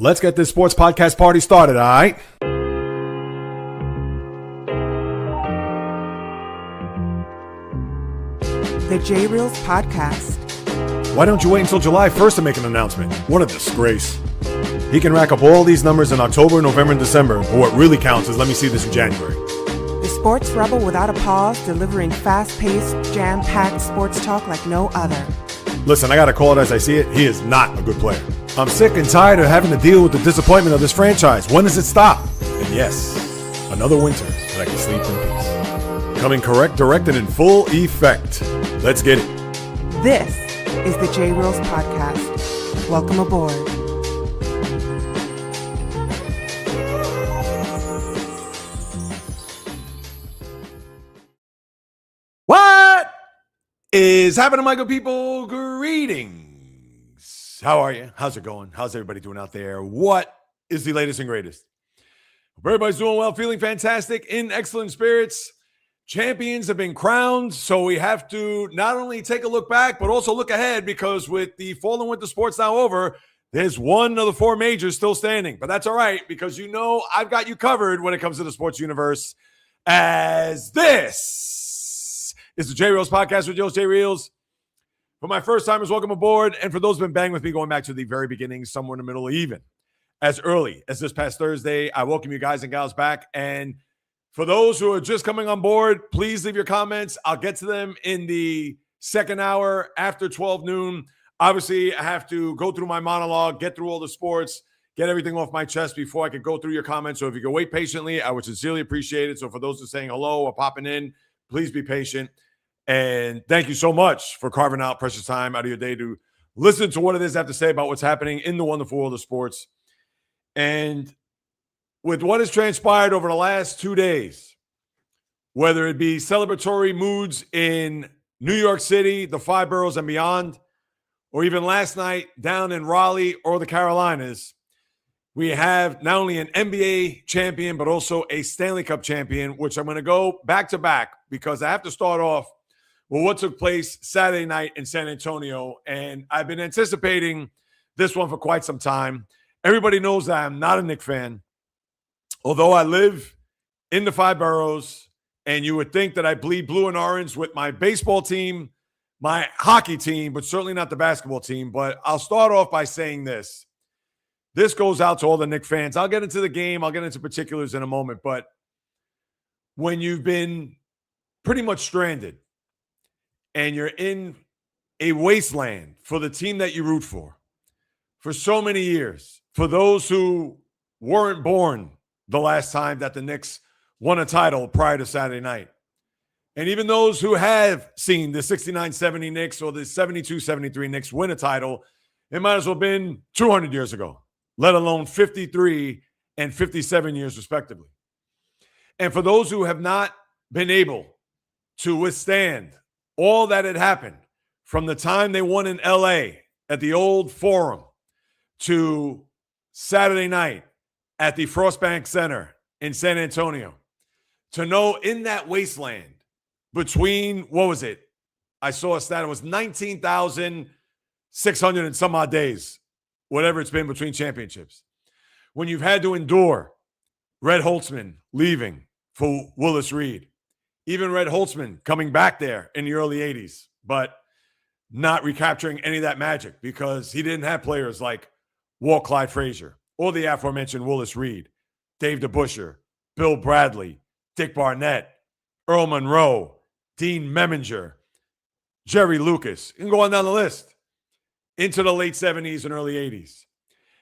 Let's get this sports podcast party started, all right? The J Reels Podcast. Why don't you wait until July 1st to make an announcement? What a disgrace. He can rack up all these numbers in October, November, and December, but what really counts is let me see this in January. The sports rebel without a pause, delivering fast-paced, jam-packed sports talk like no other. Listen, I gotta call it as I see it. He is not a good player. I'm sick and tired of having to deal with the disappointment of this franchise. When does it stop? And yes, another winter that I can sleep in peace. Coming correct, direct, and in full effect. Let's get it. This is the J Reels Podcast. Welcome aboard. What is happening, my good people? Greetings. How are you? How's it going? How's everybody doing out there? What is the latest and greatest? Hope everybody's doing well, feeling fantastic, in excellent spirits. Champions have been crowned, so we have to not only take a look back, but also look ahead, because with the fall and winter sports now over, there's one of the four majors still standing. But that's all right, because you know I've got you covered when it comes to the sports universe, as this is the J Reels Podcast with Joe's J Reels. For my first timers, welcome aboard. And for those who've been banging with me going back to the very beginning, somewhere in the middle, even as early as this past Thursday, I welcome you guys and gals back. And for those who are just coming on board, please leave your comments. I'll get to them in the second hour after 12 noon. Obviously, I have to go through my monologue, get through all the sports, get everything off my chest before I could go through your comments. So if you can wait patiently, I would sincerely appreciate it. So for those who are saying hello or popping in, please be patient. And thank you so much for carving out precious time out of your day to listen to what it is I have to say about what's happening in the wonderful world of sports. And with what has transpired over the last 2 days, whether it be celebratory moods in New York City, the five boroughs and beyond, or even last night down in Raleigh or the Carolinas, we have not only an NBA champion, but also a Stanley Cup champion, which I'm going to go back to back, because I have to start off with what took place Saturday night in San Antonio. And I've been anticipating this one for quite some time. Everybody knows that I'm not a Knicks fan, although I live in the five boroughs, and you would think that I bleed blue and orange with my baseball team, my hockey team, but certainly not the basketball team. But I'll start off by saying this. This goes out to all the Knicks fans. I'll get into the game. I'll get into particulars in a moment. But when you've been pretty much stranded and you're in a wasteland for the team that you root for so many years, for those who weren't born the last time that the Knicks won a title prior to Saturday night, and even those who have seen the 69-70 Knicks or the 72-73 Knicks win a title, it might as well have been 200 years ago, let alone 53 and 57 years respectively. And for those who have not been able to withstand all that had happened from the time they won in LA at the old Forum to Saturday night at the Frostbank Center in San Antonio, to know in that wasteland between, what was it? I saw a stat, it was 19,600 and some odd days, whatever it's been between championships. When you've had to endure Red Holtzman leaving for Willis Reed, even Red Holtzman coming back there in the early 80s, but not recapturing any of that magic because he didn't have players like Walt Clyde Frazier or the aforementioned Willis Reed, Dave DeBusschere, Bill Bradley, Dick Barnett, Earl Monroe, Dean Meminger, Jerry Lucas. You can go on down the list into the late 70s and early 80s.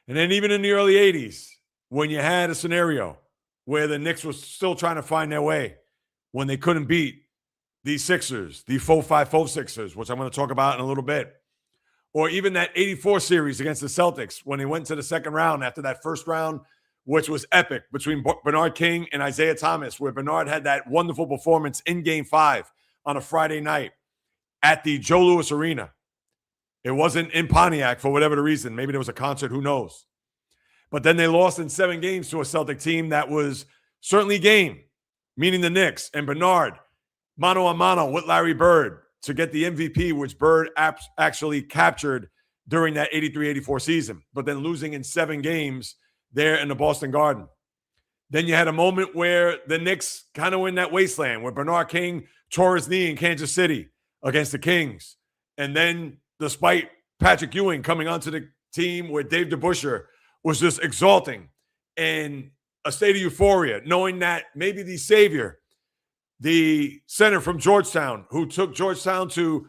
And then even in the early 80s, when you had a scenario where the Knicks was still trying to find their way, when they couldn't beat the Sixers, the 4-5-4 Sixers, which I'm going to talk about in a little bit, or even that 84 series against the Celtics when they went to the second round after that first round, which was epic, between Bernard King and Isaiah Thomas, where Bernard had that wonderful performance in Game 5 on a Friday night at the Joe Louis Arena. It wasn't in Pontiac for whatever the reason. Maybe there was a concert, who knows. But then they lost in 7 games to a Celtic team that was certainly game, meaning the Knicks, and Bernard, mano a mano with Larry Bird to get the MVP, which Bird actually captured during that 83-84 season, but then losing in 7 games there in the Boston Garden. Then you had a moment where the Knicks kind of were in that wasteland where Bernard King tore his knee in Kansas City against the Kings. And then despite Patrick Ewing coming onto the team where Dave DeBusschere was just exalting and a state of euphoria, knowing that maybe the savior, the center from Georgetown, who took Georgetown to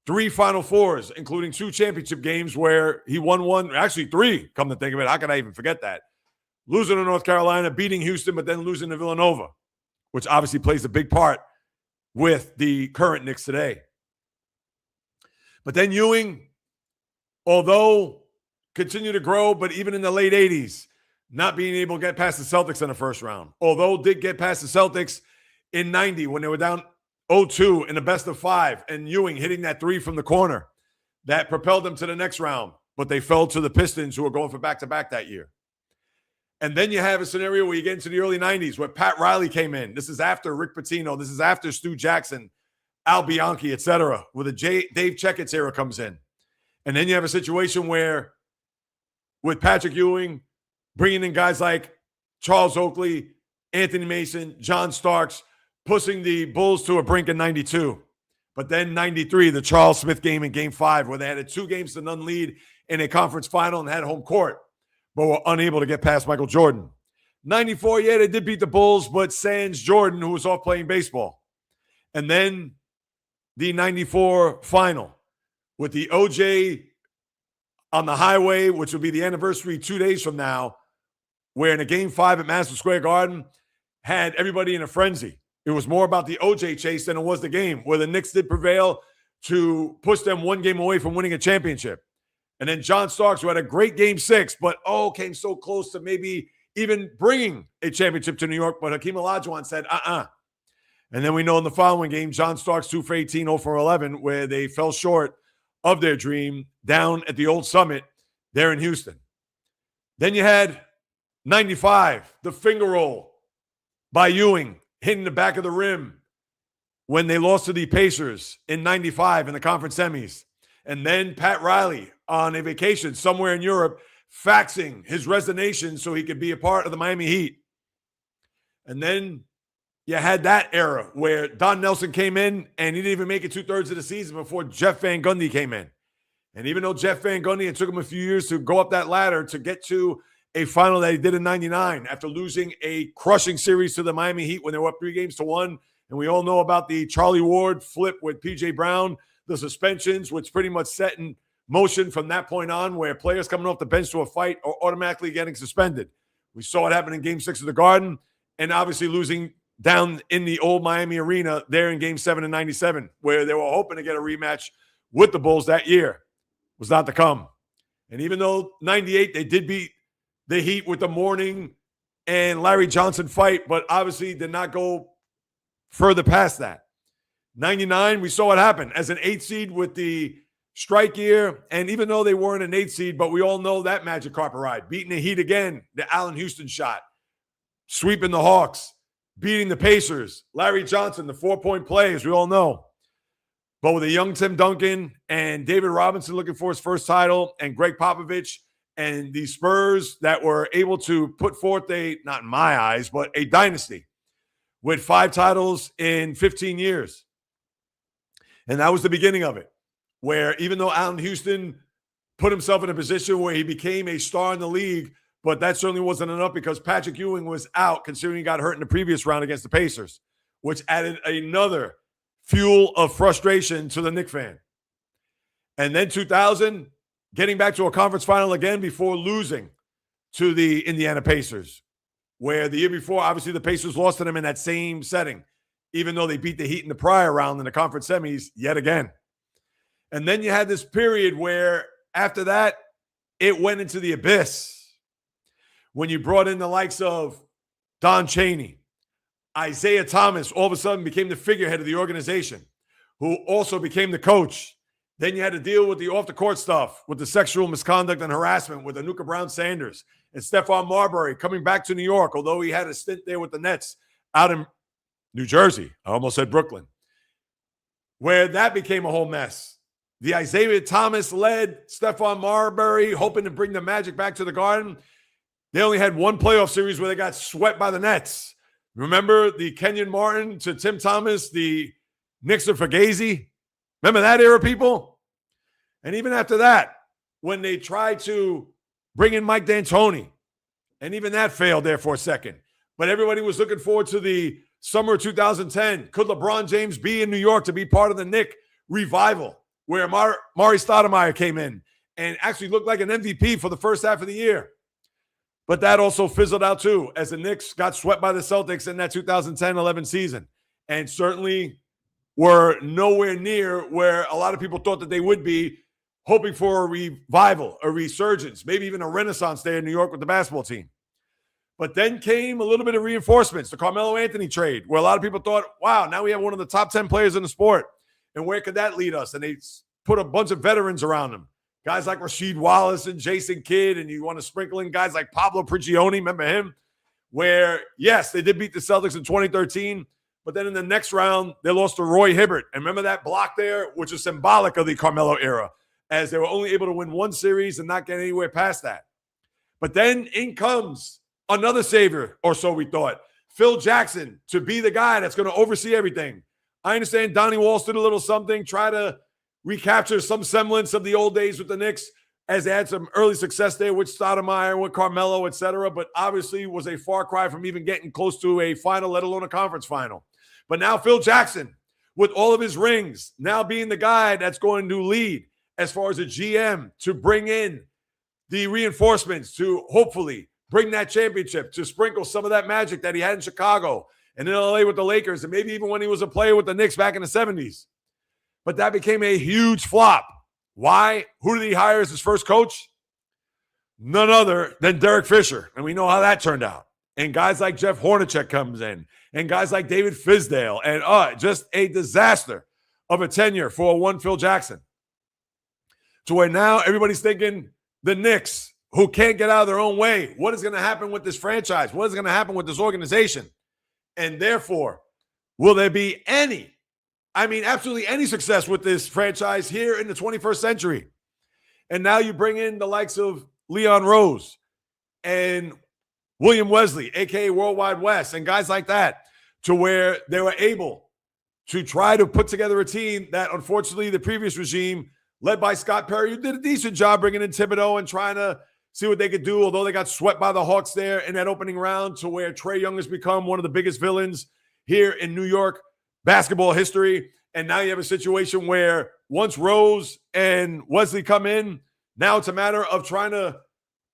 3 Final Fours, including 2 championship games where he won one, actually 3, come to think of it. How could I even forget that? Losing to North Carolina, beating Houston, but then losing to Villanova, which obviously plays a big part with the current Knicks today. But then Ewing, although continued to grow, but even in the late 80s, not being able to get past the Celtics in the first round, although did get past the Celtics in 90 when they were down 0-2 in the best of 5, and Ewing hitting that 3 from the corner that propelled them to the next round, but they fell to the Pistons, who were going for back-to-back that year. And then you have a scenario where you get into the early 90s where Pat Riley came in. This is after Rick Pitino. This is after Stu Jackson, Al Bianchi, etc., where the Dave Checketts era comes in. And then you have a situation where with Patrick Ewing, bringing in guys like Charles Oakley, Anthony Mason, John Starks, pushing the Bulls to a brink in 92. But then 93, the Charles Smith game in Game 5, where they had a 2-0 lead in a conference final and had home court, but were unable to get past Michael Jordan. 94, yeah, they did beat the Bulls, but sans Jordan, who was off playing baseball. And then the 94 final with the OJ on the highway, which will be the anniversary 2 days from now, where in a Game 5 at Madison Square Garden had everybody in a frenzy. It was more about the OJ chase than it was the game, where the Knicks did prevail to push them 1 game away from winning a championship. And then John Starks, who had a great Game 6, but came so close to maybe even bringing a championship to New York, but Hakeem Olajuwon said, And then we know in the following game, John Starks 2 for 18, 0 for 11, where they fell short of their dream down at the old Summit there in Houston. Then you had 95, the finger roll by Ewing, hitting the back of the rim when they lost to the Pacers in 95 in the conference semis. And then Pat Riley on a vacation somewhere in Europe, faxing his resignation so he could be a part of the Miami Heat. And then you had that era where Don Nelson came in and he didn't even make it 2/3 of the season before Jeff Van Gundy came in. And even though Jeff Van Gundy, it took him a few years to go up that ladder to get to a final that he did in 99 after losing a crushing series to the Miami Heat when they were up 3-1. And we all know about the Charlie Ward flip with P.J. Brown, the suspensions, which pretty much set in motion from that point on, where players coming off the bench to a fight are automatically getting suspended. We saw it happen in Game 6 of the Garden, and obviously losing down in the old Miami Arena there in Game 7 in 97, where they were hoping to get a rematch with the Bulls that year. Was not to come. And even though 98, they did beat the Heat with the Mourning and Larry Johnson fight, but obviously did not go further past that. 99, we saw what happened as an 8 seed with the strike year. And even though they weren't an 8 seed, but we all know that magic carpet ride, beating the Heat again, the Allen Houston shot, sweeping the Hawks, beating the Pacers, Larry Johnson, the 4-point play, as we all know. But with a young Tim Duncan and David Robinson looking for his first title, and Greg Popovich and the Spurs that were able to put forth not in my eyes, but a dynasty with 5 titles in 15 years. And that was the beginning of it, where even though Allen Houston put himself in a position where he became a star in the league, but that certainly wasn't enough because Patrick Ewing was out, considering he got hurt in the previous round against the Pacers, which added another fuel of frustration to the Knicks fan. And then 2000, getting back to a conference final again before losing to the Indiana Pacers, where the year before, obviously, the Pacers lost to them in that same setting, even though they beat the Heat in the prior round in the conference semis yet again. And then you had this period where after that, it went into the abyss when you brought in the likes of Don Chaney. Isaiah Thomas all of a sudden became the figurehead of the organization, who also became the coach. Then you had to deal with the off-the-court stuff, with the sexual misconduct and harassment with Anuka Brown Sanders and Stephon Marbury coming back to New York, although he had a stint there with the Nets out in New Jersey. I almost said Brooklyn, where that became a whole mess. the Isaiah Thomas-led Stephon Marbury, hoping to bring the Magic back to the Garden. They only had one playoff series where they got swept by the Nets. Remember the Kenyon Martin to Tim Thomas, the Knicks to Fugazi? Remember that era, people? And even after that, when they tried to bring in Mike D'Antoni, and even that failed there for a second. But everybody was looking forward to the summer of 2010. Could LeBron James be in New York to be part of the Knick revival, where Mari Stoudemire came in and actually looked like an MVP for the first half of the year? But that also fizzled out too, as the Knicks got swept by the Celtics in that 2010-11 season, and certainly were nowhere near where a lot of people thought that they would be, hoping for a revival, a resurgence, maybe even a renaissance there in New York with the basketball team. But then came a little bit of reinforcements, the Carmelo Anthony trade, where a lot of people thought, wow, now we have one of the top 10 players in the sport. And where could that lead us? And they put a bunch of veterans around him. Guys like Rasheed Wallace and Jason Kidd, and you want to sprinkle in guys like Pablo Prigioni, remember him? Where, yes, they did beat the Celtics in 2013, but then in the next round, they lost to Roy Hibbert. And remember that block there, which is symbolic of the Carmelo era, as they were only able to win one series and not get anywhere past that. But then in comes another savior, or so we thought, Phil Jackson, to be the guy that's going to oversee everything. I understand Donnie Walsh did a little something, try to recapture some semblance of the old days with the Knicks, as they had some early success there with Stoudemire, with Carmelo, etc., but obviously was a far cry from even getting close to a final, let alone a conference final. But now Phil Jackson, with all of his rings, now being the guy that's going to lead as far as a GM to bring in the reinforcements to hopefully bring that championship, to sprinkle some of that magic that he had in Chicago and in LA with the Lakers, and maybe even when he was a player with the Knicks back in the 70s. But that became a huge flop. Why? Who did he hire as his first coach? None other than Derek Fisher. And we know how that turned out. And guys like Jeff Hornacek comes in, and guys like David Fizdale, and just a disaster of a tenure for one Phil Jackson. To where now everybody's thinking the Knicks, who can't get out of their own way, what is going to happen with this franchise? What is going to happen with this organization? And therefore, will there be absolutely any success with this franchise here in the 21st century? And now you bring in the likes of Leon Rose and William Wesley, a.k.a. Worldwide West, and guys like that, to where they were able to try to put together a team that, unfortunately, the previous regime, led by Scott Perry, who did a decent job bringing in Thibodeau and trying to see what they could do, although they got swept by the Hawks there in that opening round, to where Trae Young has become one of the biggest villains here in New York basketball history. And now you have a situation where once Rose and Wesley come in, now it's a matter of trying to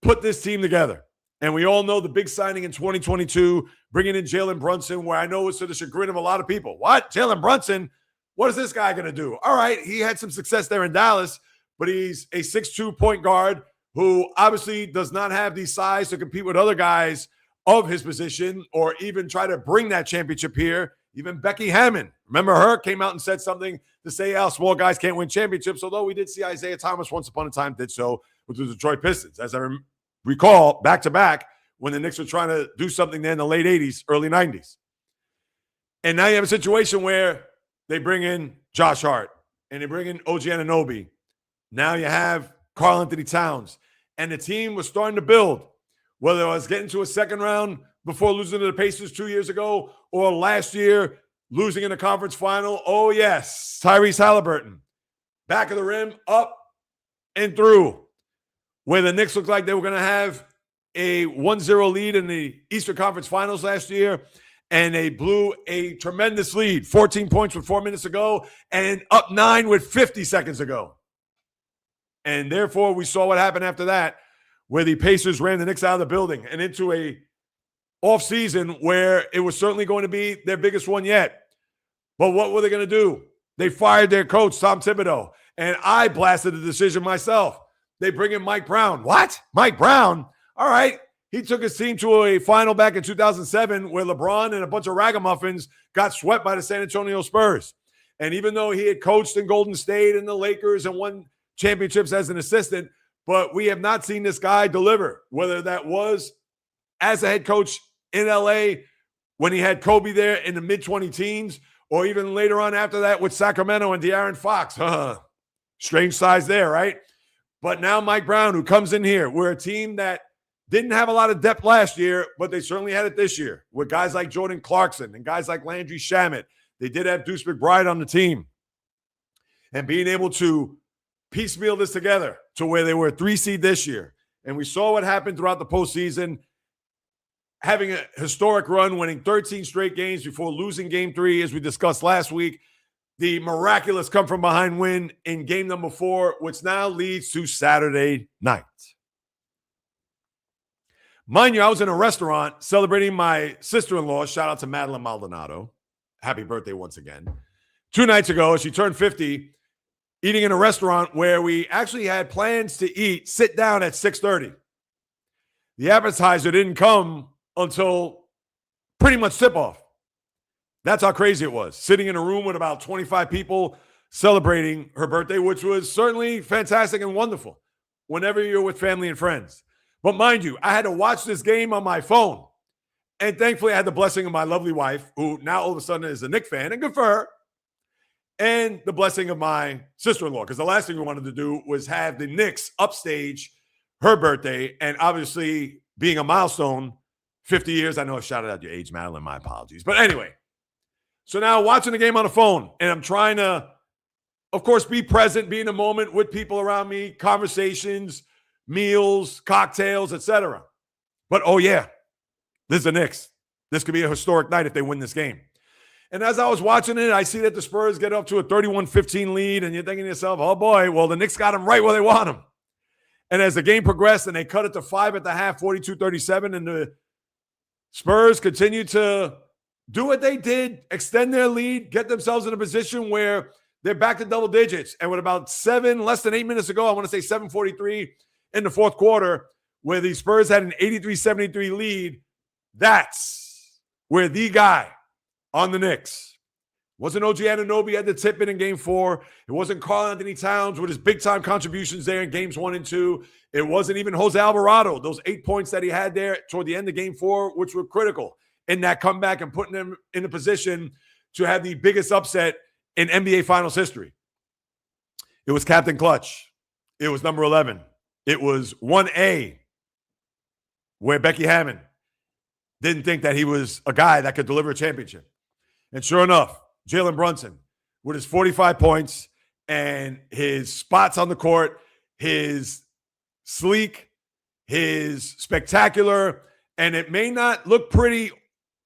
put this team together. And we all know the big signing in 2022, bringing in Jalen Brunson, where I know it's to the chagrin of a lot of people. What? Jalen Brunson? What is this guy going to do? All right, he had some success there in Dallas, but he's a 6'2" point guard who obviously does not have the size to compete with other guys of his position or even try to bring that championship here. Even Becky Hammond, remember her, came out and said something to say how small guys can't win championships, although we did see Isaiah Thomas once upon a time did so with the Detroit Pistons. As I recall, back-to-back, when the Knicks were trying to do something there in the late 80s, early 90s. And now you have a situation where they bring in Josh Hart and they bring in OG Anunoby. Now you have Karl Anthony Towns. And the team was starting to build, whether it was getting to a second round before losing to the Pacers 2 years ago or last year losing in the conference final. Oh, yes, Tyrese Halliburton. Back of the rim, up and through, where the Knicks looked like they were going to have a 1-0 lead in the Eastern Conference Finals last year, and they blew a tremendous lead, 14 points with 4 minutes to go, and up 9 with 50 seconds to go. And therefore, we saw what happened after that, where the Pacers ran the Knicks out of the building and into a offseason where it was certainly going to be their biggest one yet. But what were they going to do? They fired their coach, Tom Thibodeau, and I blasted the decision myself. They bring in Mike Brown. What? Mike Brown? All right. He took his team to a final back in 2007 where LeBron and a bunch of ragamuffins got swept by the San Antonio Spurs. And even though he had coached in Golden State and the Lakers and won championships as an assistant, but we have not seen this guy deliver, whether that was as a head coach in LA when he had Kobe there in the mid-20 teens, or even later on after that with Sacramento and De'Aaron Fox. Strange size there, right? But now Mike Brown, who comes in here, we're a team that didn't have a lot of depth last year, but they certainly had it this year with guys like Jordan Clarkson and guys like Landry Shamet. They did have Deuce McBride on the team. And being able to piecemeal this together to where they were a 3 seed this year. And we saw what happened throughout the postseason, having a historic run, winning 13 straight games before losing game 3, as we discussed last week. The miraculous come-from-behind win in game number 4, which now leads to Saturday night. Mind you, I was in a restaurant celebrating my sister-in-law. Shout out to Madeline Maldonado. Happy birthday once again. 2 nights ago, she turned 50, eating in a restaurant where we actually had plans to sit down at 6:30. The appetizer didn't come until pretty much tip-off. That's how crazy it was. Sitting in a room with about 25 people celebrating her birthday, which was certainly fantastic and wonderful whenever you're with family and friends. But mind you, I had to watch this game on my phone. And thankfully, I had the blessing of my lovely wife, who now all of a sudden is a Knicks fan, and good for her, and the blessing of my sister-in-law, because the last thing we wanted to do was have the Knicks upstage her birthday, and obviously being a milestone, 50 years. I know I shouted out your age, Madeline. My apologies. But anyway, so now watching the game on the phone, and I'm trying to, of course, be present, be in the moment with people around me, conversations, meals, cocktails, etc. But, oh, yeah, this is the Knicks. This could be a historic night if they win this game. And as I was watching it, I see that the Spurs get up to a 31-15 lead, and you're thinking to yourself, oh, boy, well, the Knicks got them right where they want them. And as the game progressed and they cut it to 5 at the half, 42-37, and the Spurs continued to do what they did, extend their lead, get themselves in a position where they're back to double digits. And with about less than 8 minutes ago, I want to say 7:43 in the fourth quarter, where the Spurs had an 83-73 lead, that's where the guy on the Knicks wasn't OG Anunoby had the tip in game 4. It wasn't Karl-Anthony Towns with his big-time contributions there in games 1 and 2. It wasn't even Jose Alvarado, those 8 points that he had there toward the end of game 4, which were critical in that comeback and putting them in a position to have the biggest upset in NBA Finals history. It was Captain Clutch. It was number 11. It was 1A, where Becky Hammond didn't think that he was a guy that could deliver a championship. And sure enough, Jalen Brunson, with his 45 points and his spots on the court, his sleek, his spectacular, and it may not look pretty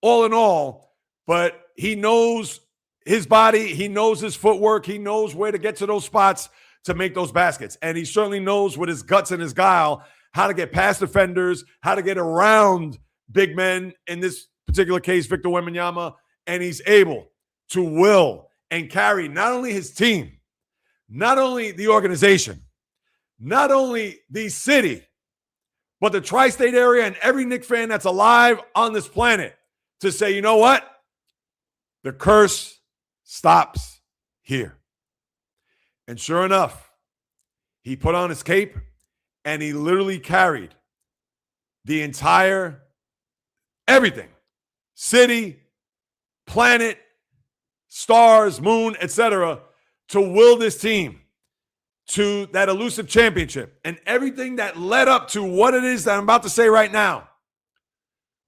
all in all, but he knows his body, he knows his footwork, he knows where to get to those spots to make those baskets. And he certainly knows with his guts and his guile how to get past defenders, how to get around big men, in this particular case, Victor Wembanyama, and he's able to will and carry not only his team, not only the organization, not only the city, but the tri-state area and every Knicks fan that's alive on this planet to say, you know what? The curse stops here. And sure enough, he put on his cape and he literally carried the entire everything, city, planet, stars, moon, etc., to will this team to that elusive championship. And everything that led up to what it is that I'm about to say right now,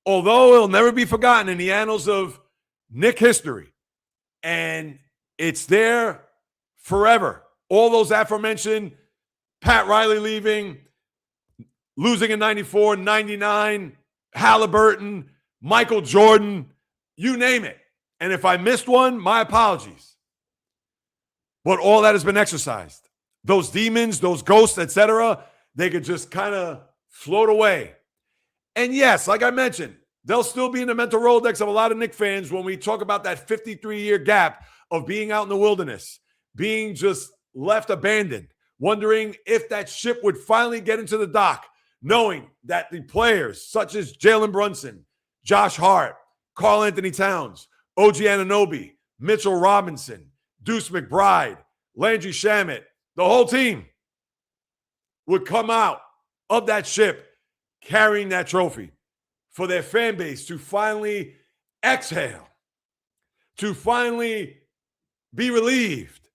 although it'll never be forgotten in the annals of Knick history, and it's there forever. All those aforementioned, Pat Riley leaving, losing in 94, 99, Halliburton, Michael Jordan, you name it. And if I missed one, my apologies. But all that has been exorcised. Those demons, those ghosts, etc., they could just kind of float away. And yes, like I mentioned, they'll still be in the mental Rolodex of a lot of Knicks fans when we talk about that 53-year gap of being out in the wilderness, being just left abandoned, wondering if that ship would finally get into the dock, knowing that the players such as Jalen Brunson, Josh Hart, Karl-Anthony Towns, OG Anunoby, Mitchell Robinson, Deuce McBride, Landry Shamet, the whole team would come out of that ship carrying that trophy for their fan base to finally exhale, to finally be relieved,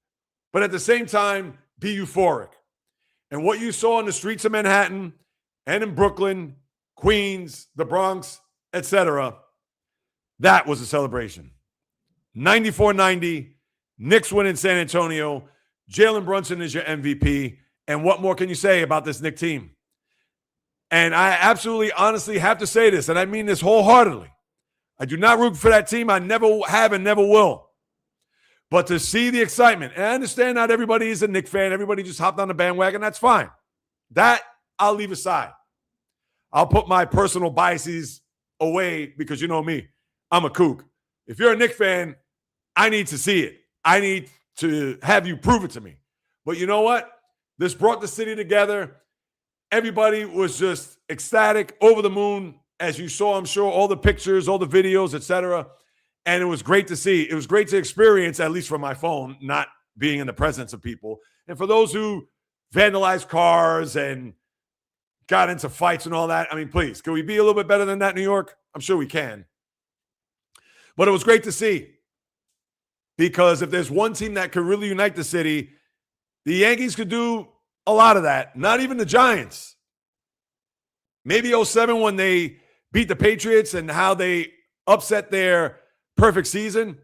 but at the same time, be euphoric. And what you saw in the streets of Manhattan and in Brooklyn, Queens, the Bronx, etc., that was a celebration. 94-90, Knicks win in San Antonio. Jalen Brunson is your MVP. And what more can you say about this Knicks team? And I absolutely, honestly have to say this, and I mean this wholeheartedly. I do not root for that team. I never have and never will. But to see the excitement, and I understand not everybody is a Knicks fan. Everybody just hopped on the bandwagon. That's fine. That I'll leave aside. I'll put my personal biases away because you know me. I'm a kook. If you're a Knicks fan, I need to see it. I need to have you prove it to me. But you know what? This brought the city together. Everybody was just ecstatic, over the moon, as you saw, I'm sure, all the pictures, all the videos, etc. And it was great to see. It was great to experience, at least from my phone, not being in the presence of people. And for those who vandalized cars and got into fights and all that, I mean, please, can we be a little bit better than that, New York? I'm sure we can. But it was great to see. Because if there's one team that could really unite the city, the Yankees could do a lot of that. Not even the Giants. Maybe 07 when they beat the Patriots and how they upset their perfect season.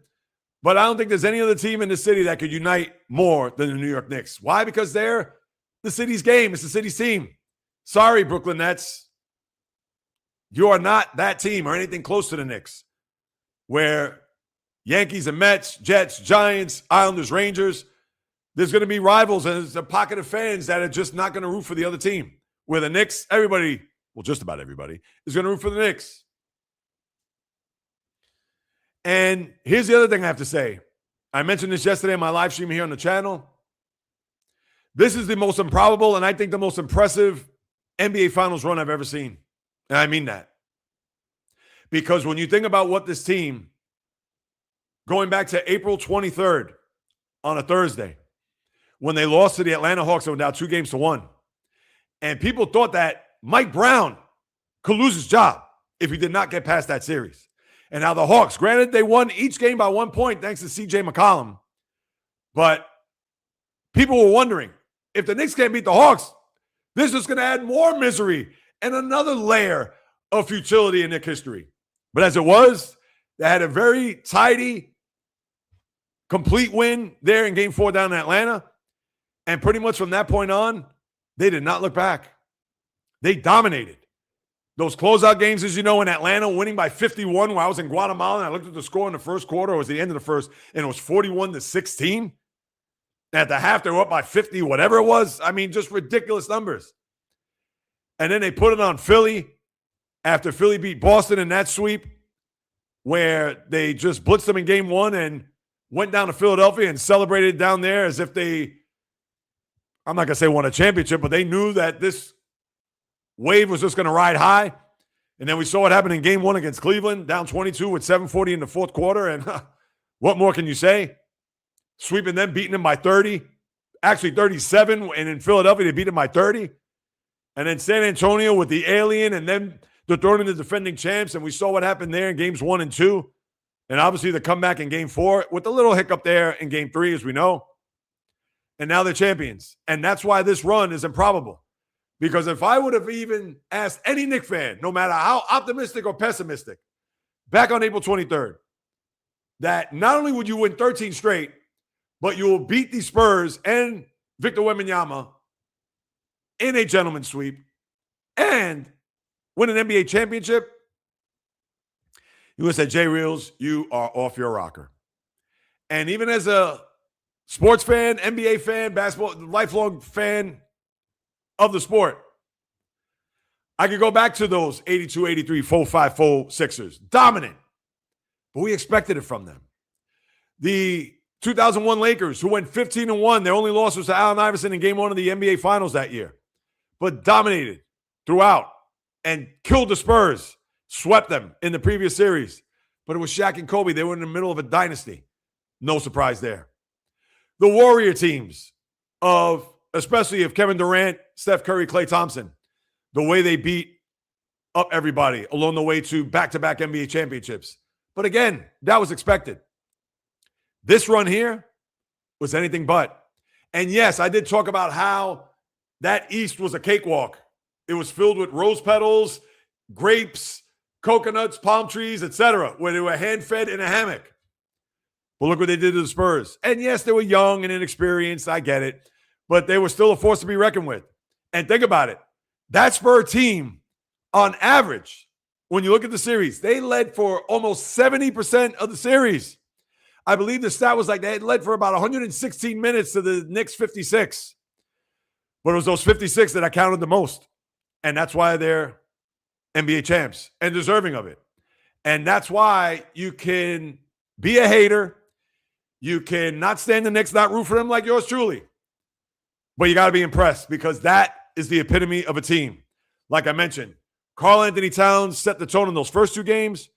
But I don't think there's any other team in the city that could unite more than the New York Knicks. Why? Because they're the city's game. It's the city's team. Sorry, Brooklyn Nets. You are not that team or anything close to the Knicks. Where Yankees and Mets, Jets, Giants, Islanders, Rangers, there's going to be rivals and there's a pocket of fans that are just not going to root for the other team. Where the Knicks, everybody, well, just about everybody, is going to root for the Knicks. And here's the other thing I have to say. I mentioned this yesterday in my live stream here on the channel. This is the most improbable and I think the most impressive NBA Finals run I've ever seen. And I mean that. Because when you think about what this team, going back to April 23rd on a Thursday, when they lost to the Atlanta Hawks and went down 2-1, and people thought that Mike Brown could lose his job if he did not get past that series. And now the Hawks, granted, they won each game by 1 point thanks to C.J. McCollum, but people were wondering, if the Knicks can't beat the Hawks, this is going to add more misery and another layer of futility in Knicks history. But as it was, they had a very tidy, complete win there in Game 4 down in Atlanta. And pretty much from that point on, they did not look back. They dominated. Those closeout games, as you know, in Atlanta, winning by 51, where I was in Guatemala, and I looked at the score in the first quarter, it was the end of the first, and it was 41-16. At the half, they were up by 50, whatever it was. I mean, just ridiculous numbers. And then they put it on Philly after Philly beat Boston in that sweep, where they just blitzed them in Game 1 and went down to Philadelphia and celebrated down there as if they, I'm not going to say won a championship, but they knew that this wave was just going to ride high. And then we saw what happened in Game 1 against Cleveland, down 22 with 7:40 in the fourth quarter. And what more can you say? Sweeping them, beating them by 30. Actually 37. And in Philadelphia, they beat them by 30. And then San Antonio with the alien, and then they're throwing in the defending champs. And we saw what happened there in Games 1 and 2. And obviously the comeback in Game 4 with a little hiccup there in Game 3, as we know. And now they're champions. And that's why this run is improbable. Because if I would have even asked any Knicks fan, no matter how optimistic or pessimistic, back on April 23rd, that not only would you win 13 straight, but you will beat the Spurs and Victor Wembanyama in a gentleman's sweep and win an NBA championship, you would say, Jay Reels, you are off your rocker. And even as a sports fan, NBA fan, basketball, lifelong fan of the sport, I could go back to those 82, 83, 4-5, 4-6ers. Dominant. But we expected it from them. The 2001 Lakers, who went 15-1, their only loss was to Allen Iverson in Game 1 of the NBA Finals that year. But dominated throughout and killed the Spurs. Swept them in the previous series. But it was Shaq and Kobe. They were in the middle of a dynasty. No surprise there. The Warrior teams especially of Kevin Durant, Steph Curry, Klay Thompson, the way they beat up everybody along the way to back-to-back NBA championships. But again, that was expected. This run here was anything but. And yes, I did talk about how that East was a cakewalk. It was filled with rose petals, grapes, coconuts, palm trees, etc., where they were hand-fed in a hammock. But look what they did to the Spurs. And yes, they were young and inexperienced. I get it. But they were still a force to be reckoned with. And think about it. That Spur team, on average, when you look at the series, they led for almost 70% of the series. I believe the stat was like they had led for about 116 minutes to the Knicks 56. But it was those 56 that I counted the most. And that's why they're NBA champs and deserving of it. And that's why you can be a hater. You can not stand the Knicks, not root for them like yours truly. But you got to be impressed because that is the epitome of a team. Like I mentioned, Karl-Anthony Towns set the tone in those first two games.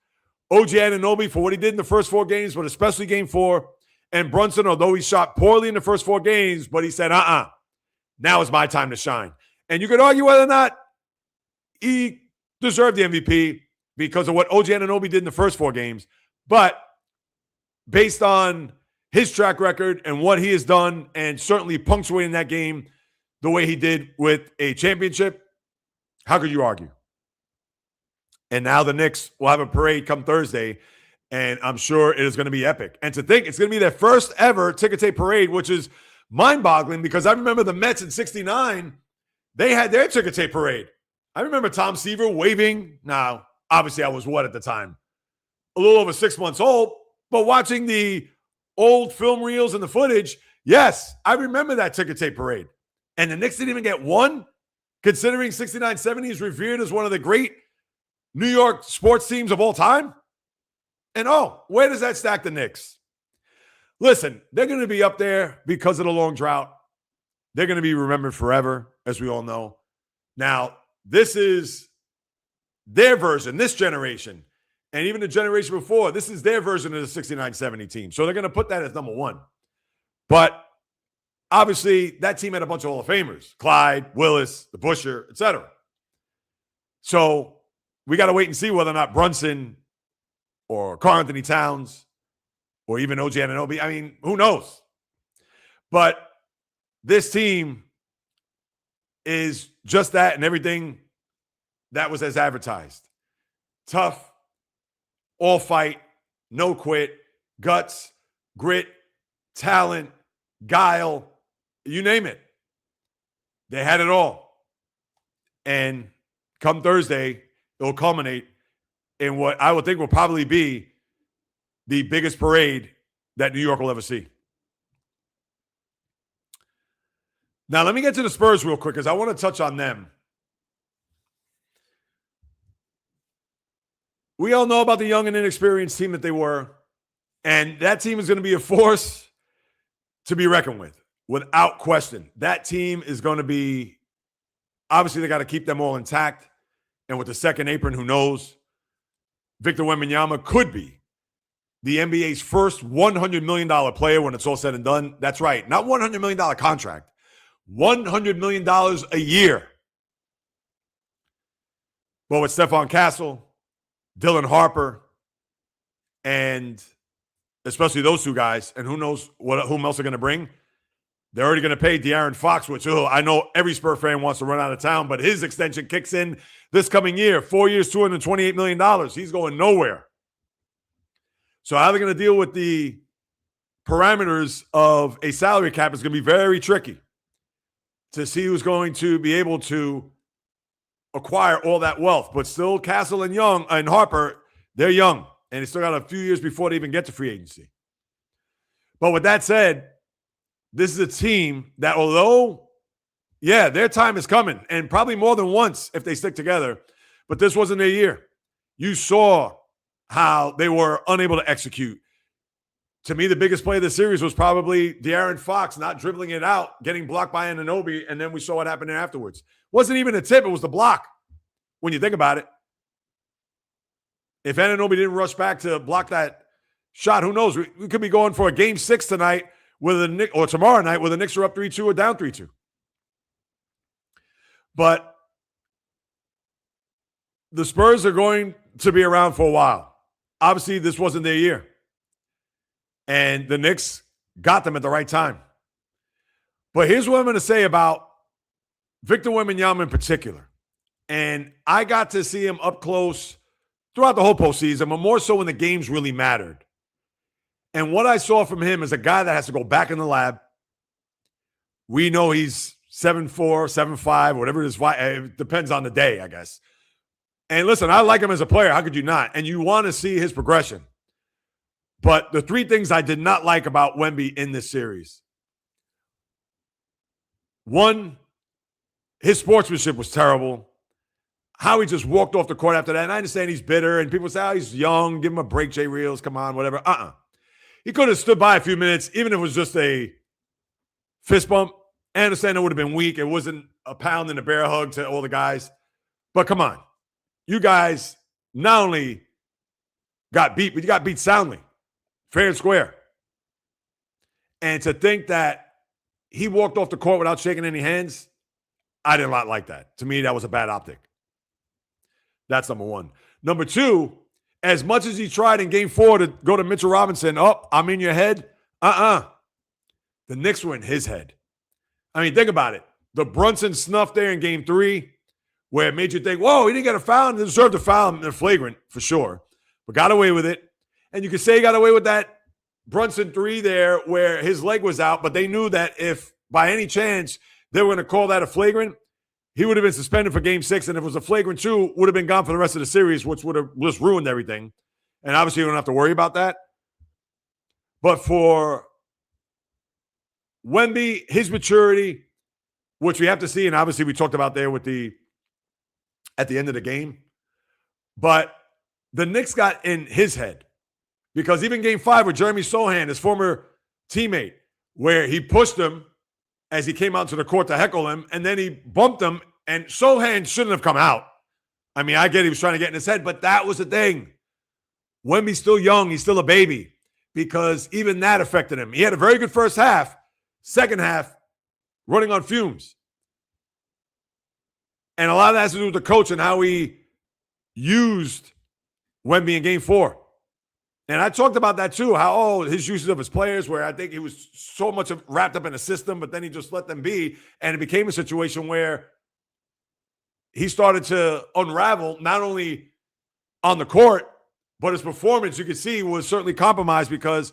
OG Anunoby for what he did in the first 4 games, but especially game 4. And Brunson, although he shot poorly in the first 4 games, but he said, now is my time to shine. And you could argue whether or not he deserved the MVP because of what OG Anunoby did in the first 4 games. But based on his track record and what he has done, and certainly punctuating that game the way he did with a championship, how could you argue? And now the Knicks will have a parade come Thursday, and I'm sure it is going to be epic. And to think it's going to be their first ever ticker tape parade, which is mind-boggling because I remember the Mets in '69, they had their ticker tape parade. I remember Tom Seaver waving. Now, obviously I was at the time? A little over 6 months old, but watching the old film reels and the footage, yes, I remember that ticker tape parade. And the Knicks didn't even get one, considering 69-70 is revered as one of the great New York sports teams of all time. And where does that stack the Knicks? Listen, they're going to be up there because of the long drought. They're going to be remembered forever, as we all know. Now, this is their version, this generation, and even the generation before, this is their version of the 69-70 team. So they're going to put that as number 1. But obviously, that team had a bunch of Hall of Famers, Clyde, Willis, the Busher, etc. So we got to wait and see whether or not Brunson or Karl-Anthony Towns or even OG Anunoby, I mean, who knows? But this team is just that and everything that was as advertised. Tough, all fight, no quit, guts, grit, talent, guile, you name it. They had it all. And come Thursday, it'll culminate in what I would think will probably be the biggest parade that New York will ever see. Now, let me get to the Spurs real quick because I want to touch on them. We all know about the young and inexperienced team that they were, and that team is going to be a force to be reckoned with, without question. That team is going to be, obviously, they got to keep them all intact, and with the second apron, who knows? Victor Wembanyama could be the NBA's first $100 million player when it's all said and done. That's right, not $100 million contract, $100 million a year. But with Stephon Castle, Dylan Harper, and especially those two guys, and who knows whom else they're going to bring. They're already going to pay De'Aaron Fox, which I know every Spurs fan wants to run out of town, but his extension kicks in this coming year. 4 years, $228 million. He's going nowhere. So how they're going to deal with the parameters of a salary cap is going to be very tricky to see who's going to be able to acquire all that wealth. But still, Castle and Young and Harper, they're young, and they still got a few years before they even get to free agency. But with that said, this is a team that, although, yeah, their time is coming, and probably more than once if they stick together, but this wasn't their year. You saw how they were unable to execute. To me, the biggest play of the series was probably De'Aaron Fox not dribbling it out, getting blocked by Anunoby, and then we saw what happened there afterwards. Wasn't even a tip, it was the block, when you think about it. If Anunoby didn't rush back to block that shot, who knows? We could be going for a game 6 tonight, or tomorrow night, where the Knicks are up 3-2 or down 3-2. But the Spurs are going to be around for a while. Obviously, this wasn't their year. And the Knicks got them at the right time. But here's what I'm going to say about Victor Wembanyama in particular. And I got to see him up close throughout the whole postseason, but more so when the games really mattered. And what I saw from him is a guy that has to go back in the lab. We know he's 7'4", 7'5", whatever it is. It depends on the day, I guess. And listen, I like him as a player. How could you not? And you want to see his progression. But the three things I did not like about Wemby in this series. One, his sportsmanship was terrible. How he just walked off the court after that. And I understand he's bitter. And people say, oh, he's young. Give him a break, Jay Reels. Come on, whatever. He could have stood by a few minutes, even if it was just a fist bump. I understand it would have been weak. It wasn't a pound and a bear hug to all the guys. But come on. You guys not only got beat, but you got beat soundly. Fair and square. And to think that he walked off the court without shaking any hands, I did not like that. To me, that was a bad optic. That's number one. Number two, as much as he tried in game 4 to go to Mitchell Robinson, I'm in your head. The Knicks were in his head. I mean, think about it. The Brunson snuff there in game 3, where it made you think, whoa, he didn't get a foul and deserved a foul in flagrant for sure, but got away with it. And you could say he got away with that Brunson 3 there where his leg was out, but they knew that if by any chance they were going to call that a flagrant, he would have been suspended for game 6. And if it was a flagrant 2, would have been gone for the rest of the series, which would have just ruined everything. And obviously you don't have to worry about that. But for Wemby, his maturity, which we have to see, and obviously we talked about there with at the end of the game. But the Knicks got in his head because even game 5 with Jeremy Sohan, his former teammate, where he pushed him as he came out to the court to heckle him, and then he bumped him, and Sohan shouldn't have come out. I mean, I get he was trying to get in his head, but that was the thing. Wemby's still young. He's still a baby because even that affected him. He had a very good first half. Second half, running on fumes. And a lot of that has to do with the coach and how he used Wemby in game 4. And I talked about that too, how, his uses of his players, where I think he was so much wrapped up in a system, but then he just let them be. And it became a situation where he started to unravel, not only on the court, but his performance, you could see, was certainly compromised because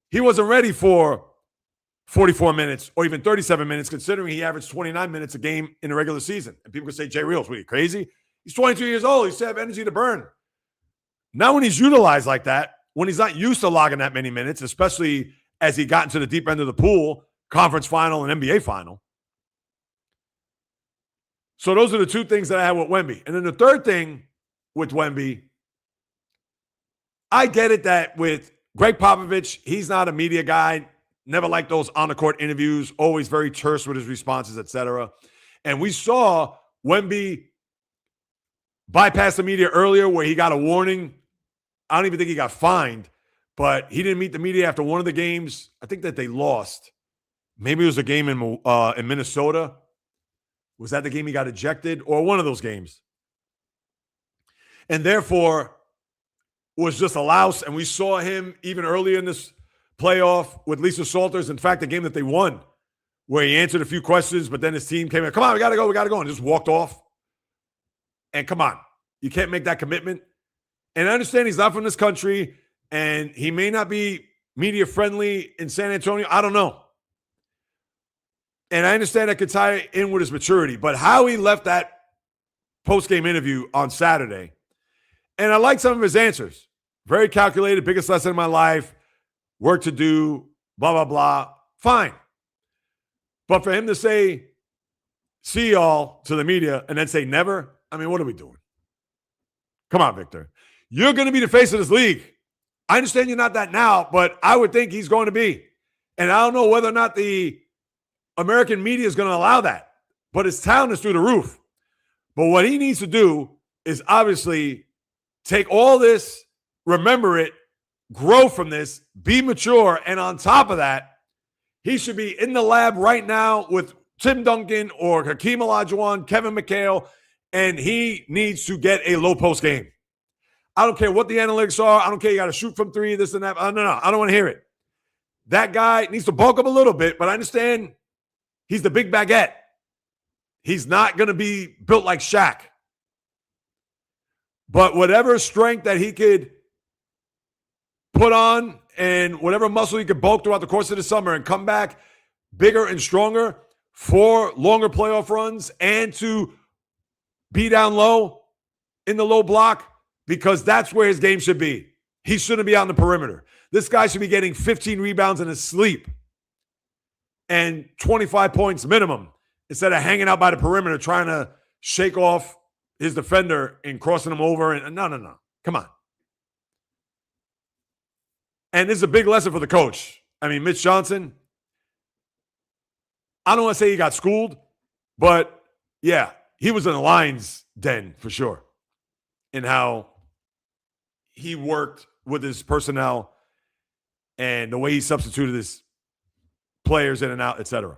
he wasn't ready for 44 minutes or even 37 minutes, considering he averaged 29 minutes a game in the regular season. And people could say, Jay Reels, what are you, crazy? He's 22 years old. He still has energy to burn. Now when he's utilized like that, when he's not used to logging that many minutes, especially as he got into the deep end of the pool, conference final and NBA final. So those are the two things that I had with Wemby. And then the third thing with Wemby, I get it that with Greg Popovich, he's not a media guy, never liked those on-the-court interviews, always very terse with his responses, etc. And we saw Wemby bypass the media earlier where he got a warning. I don't even think he got fined, but he didn't meet the media after one of the games. I think that they lost. Maybe it was a game in Minnesota. Was that the game he got ejected, or one of those games? And therefore was just a louse. And we saw him even earlier in this playoff with Lisa Salters. In fact, the game that they won, where he answered a few questions, but then his team came in, come on, we got to go, and just walked off. And come on, you can't make that commitment. And I understand he's not from this country, and he may not be media friendly in San Antonio. I don't know. And I understand that could tie in with his maturity, but how he left that post-game interview on Saturday, and I like some of his answers. Very calculated, biggest lesson in my life, work to do, blah, blah, blah. Fine. But for him to say, see y'all to the media, and then say never, I mean, what are we doing? Come on, Victor. You're going to be the face of this league. I understand you're not that now, but I would think he's going to be. And I don't know whether or not the American media is going to allow that, but his talent is through the roof. But what he needs to do is obviously take all this, remember it, grow from this, be mature, and on top of that, he should be in the lab right now with Tim Duncan or Hakeem Olajuwon, Kevin McHale, and he needs to get a low post game. I don't care what the analytics are. I don't care. You got to shoot from 3, this and that. No. I don't want to hear it. That guy needs to bulk up a little bit, but I understand He's the big baguette. He's not going to be built like Shaq. But whatever strength that he could put on and whatever muscle he could bulk throughout the course of the summer and come back bigger and stronger for longer playoff runs and to be down low in the low block, because that's where his game should be. He shouldn't be out on the perimeter. This guy should be getting 15 rebounds in his sleep and 25 points minimum instead of hanging out by the perimeter trying to shake off his defender and crossing him over. And no. Come on. And this is a big lesson for the coach. I mean, Mitch Johnson, I don't want to say he got schooled, but yeah, he was in the lion's den for sure in how he worked with his personnel and the way he substituted his players in and out, etc.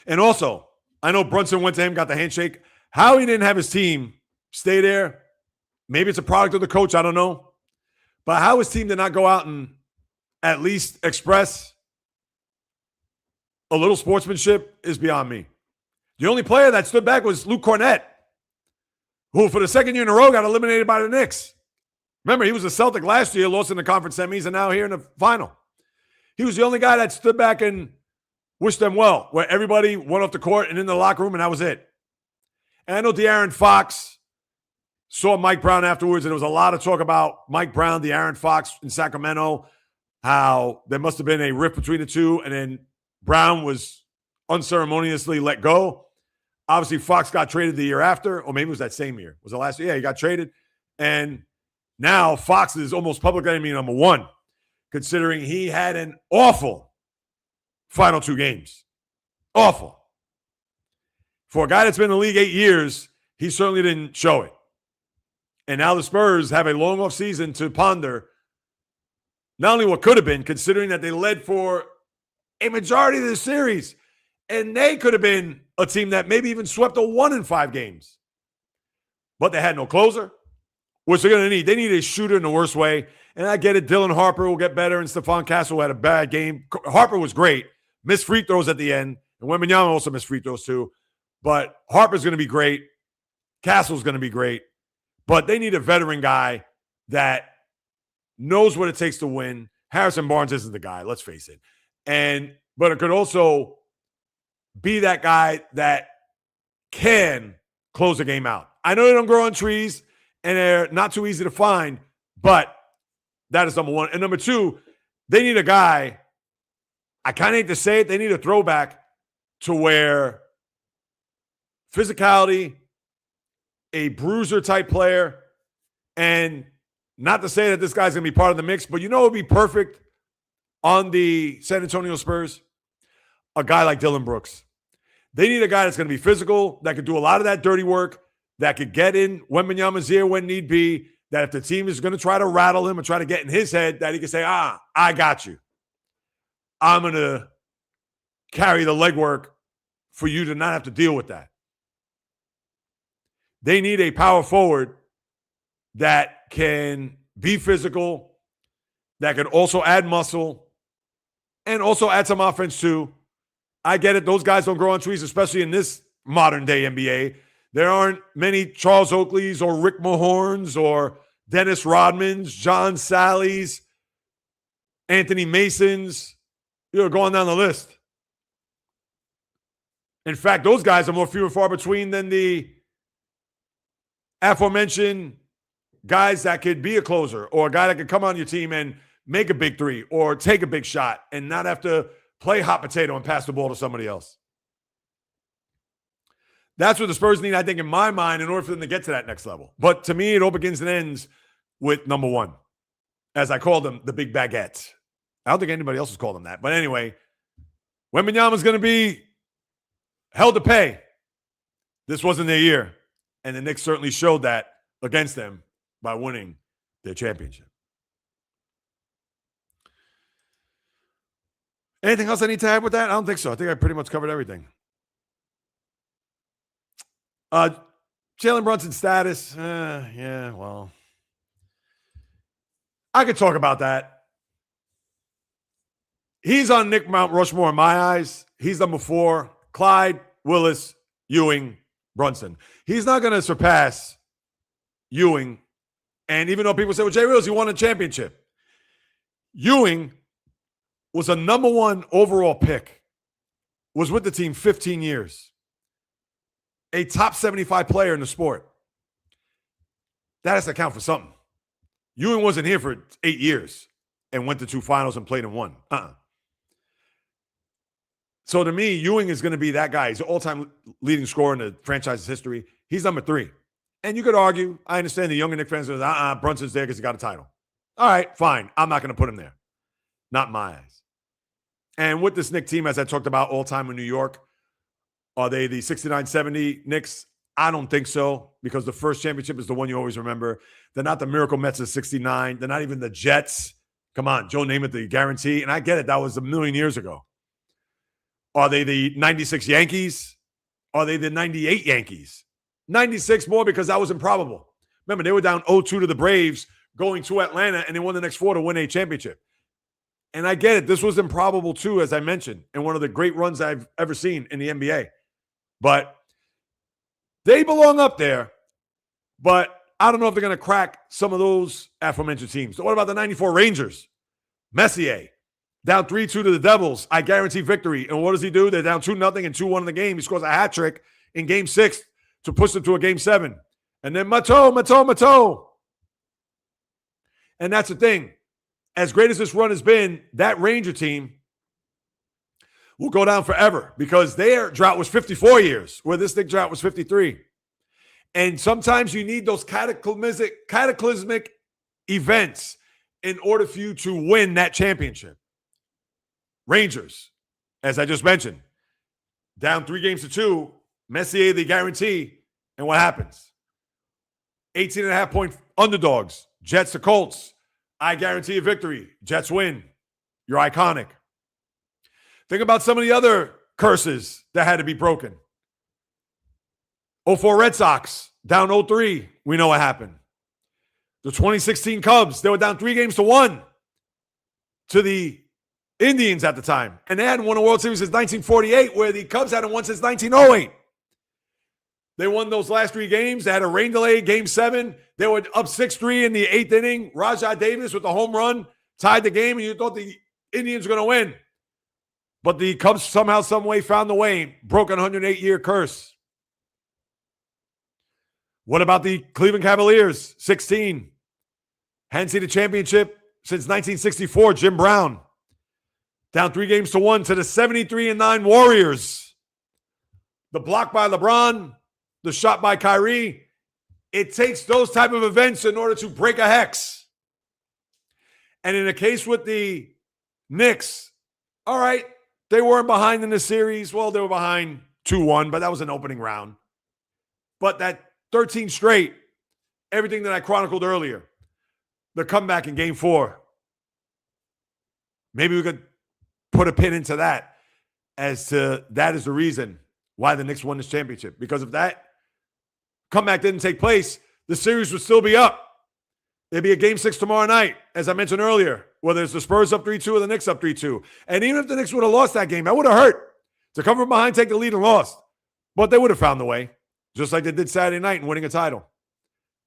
And also, I know Brunson went to him, got the handshake. How he didn't have his team stay there, maybe it's a product of the coach, I don't know. But how his team did not go out and at least express a little sportsmanship is beyond me. The only player that stood back was Luke Cornett, who for the second year in a row got eliminated by the Knicks. Remember, he was a Celtic last year, lost in the conference semis, and now here in the final. He was the only guy that stood back and wished them well, where everybody went off the court and in the locker room, and that was it. And I know De'Aaron Fox saw Mike Brown afterwards, and there was a lot of talk about Mike Brown, De'Aaron Fox in Sacramento, how there must have been a rift between the two, and then Brown was unceremoniously let go. Obviously, Fox got traded the year after, or maybe it was that same year. Was it last year? Yeah, he got traded. And now Fox is almost public enemy number one, considering he had an awful final two games. Awful. For a guy that's been in the league 8 years, he certainly didn't show it. And now the Spurs have a long off season to ponder not only what could have been, considering that they led for a majority of the series, and they could have been a team that maybe even swept a 1-5 games. But they had no closer, which they're going to need. They need a shooter in the worst way. And I get it. Dylan Harper will get better, and Stephon Castle had a bad game. Harper was great. Missed free throws at the end. And Wembanyama also missed free throws too. But Harper's going to be great. Castle's going to be great. But they need a veteran guy that knows what it takes to win. Harrison Barnes isn't the guy, let's face it. But it could also be that guy that can close the game out. I know they don't grow on trees and they're not too easy to find, but that is number one. And number two, they need a guy, I kind of hate to say it, they need a throwback to where physicality, a bruiser type player, and not to say that this guy's going to be part of the mix, but you know it would be perfect on the San Antonio Spurs? A guy like Dylan Brooks. They need a guy that's going to be physical, that could do a lot of that dirty work, that could get in Wembanyama's ear when need be, that if the team is going to try to rattle him and try to get in his head, that he can say, I got you. I'm going to carry the legwork for you to not have to deal with that. They need a power forward that can be physical, that can also add muscle, and also add some offense too. I get it. Those guys don't grow on trees, especially in this modern day NBA. There aren't many Charles Oakleys or Rick Mahorns or Dennis Rodmans, John Sallies, Anthony Masons. You're going down the list. In fact, those guys are more few and far between than the aforementioned guys that could be a closer or a guy that could come on your team and make a big three or take a big shot and not have to play hot potato and pass the ball to somebody else. That's what the Spurs need, I think, in my mind, in order for them to get to that next level. But to me, it all begins and ends with number one, as I call them, the big baguette. I don't think anybody else has called them that. But anyway, Wembanyama's going to be held to pay. This wasn't their year. And the Knicks certainly showed that against them by winning their championship. Anything else I need to add with that? I don't think so. I think I pretty much covered everything. Jalen Brunson's status. Yeah, well. I could talk about that. He's on Nick Mount Rushmore in my eyes. He's number 4. Clyde, Willis, Ewing, Brunson. He's not going to surpass Ewing. And even though people say, well, Jay Reels, he won a championship. Ewing was a number 1 overall pick, was with the team 15 years, a top 75 player in the sport. That has to count for something. Ewing wasn't here for 8 years and went to 2 finals and played in 1. So to me, Ewing is going to be that guy. He's the all-time leading scorer in the franchise's history. He's number 3. And you could argue, I understand the younger Knicks fans are, Brunson's there because he got a title. All right, fine. I'm not going to put him there. Not in my eyes. And with this Knicks team, as I talked about all-time in New York, are they the 69-70 Knicks? I don't think so, because the first championship is the one you always remember. They're not the Miracle Mets of 69. They're not even the Jets. Come on, Joe Namath, the guarantee. And I get it. That was a million years ago. Are they the 96 Yankees? Are they the 98 Yankees? 96 more because that was improbable. Remember, they were down 0-2 to the Braves going to Atlanta, and they won the next 4 to win a championship. And I get it. This was improbable too, as I mentioned, and one of the great runs I've ever seen in the NBA. But they belong up there, but I don't know if they're going to crack some of those aforementioned teams. So what about the 94 Rangers? Messier, down 3-2 to the Devils. I guarantee victory. And what does he do? They're down 2-0 and 2-1 in the game. He scores a hat trick in Game 6 to push them to a Game 7. And then Mato. And that's the thing. As great as this run has been, that Ranger team will go down forever because their drought was 54 years, where this Knick drought was 53. And sometimes you need those cataclysmic events in order for you to win that championship. Rangers, as I just mentioned, down 3-2, Messier the guarantee, and what happens? 18.5-point underdogs, Jets to Colts. I guarantee a victory. Jets win. You're iconic. Think about some of the other curses that had to be broken. 04 Red Sox, down 0-3. We know what happened. The 2016 Cubs, they were down 3-1 to the Indians at the time. And they hadn't won a World Series since 1948, where the Cubs hadn't won since 1908. They won those last 3 games. They had a rain delay, Game 7. They were up 6-3 in the 8th inning. Rajai Davis with the home run tied the game, and you thought the Indians were going to win. But the Cubs somehow, some way found the way, broke a 108-year curse. What about the Cleveland Cavaliers? 16. Hadn't seen a championship since 1964, Jim Brown. Down 3-1 to the 73-9 Warriors. The block by LeBron, the shot by Kyrie. It takes those type of events in order to break a hex. And in the case with the Knicks, all right, they weren't behind in the series. Well, they were behind 2-1, but that was an opening round. But that 13 straight, everything that I chronicled earlier, the comeback in Game 4. Maybe we could put a pin into that as to that is the reason why the Knicks won this championship. Because if that comeback didn't take place, the series would still be up. There'd be a Game 6 tomorrow night, as I mentioned earlier, whether it's the Spurs up 3-2 or the Knicks up 3-2. And even if the Knicks would have lost that game, that would have hurt. To come from behind, take the lead, and lost. But they would have found the way, just like they did Saturday night in winning a title.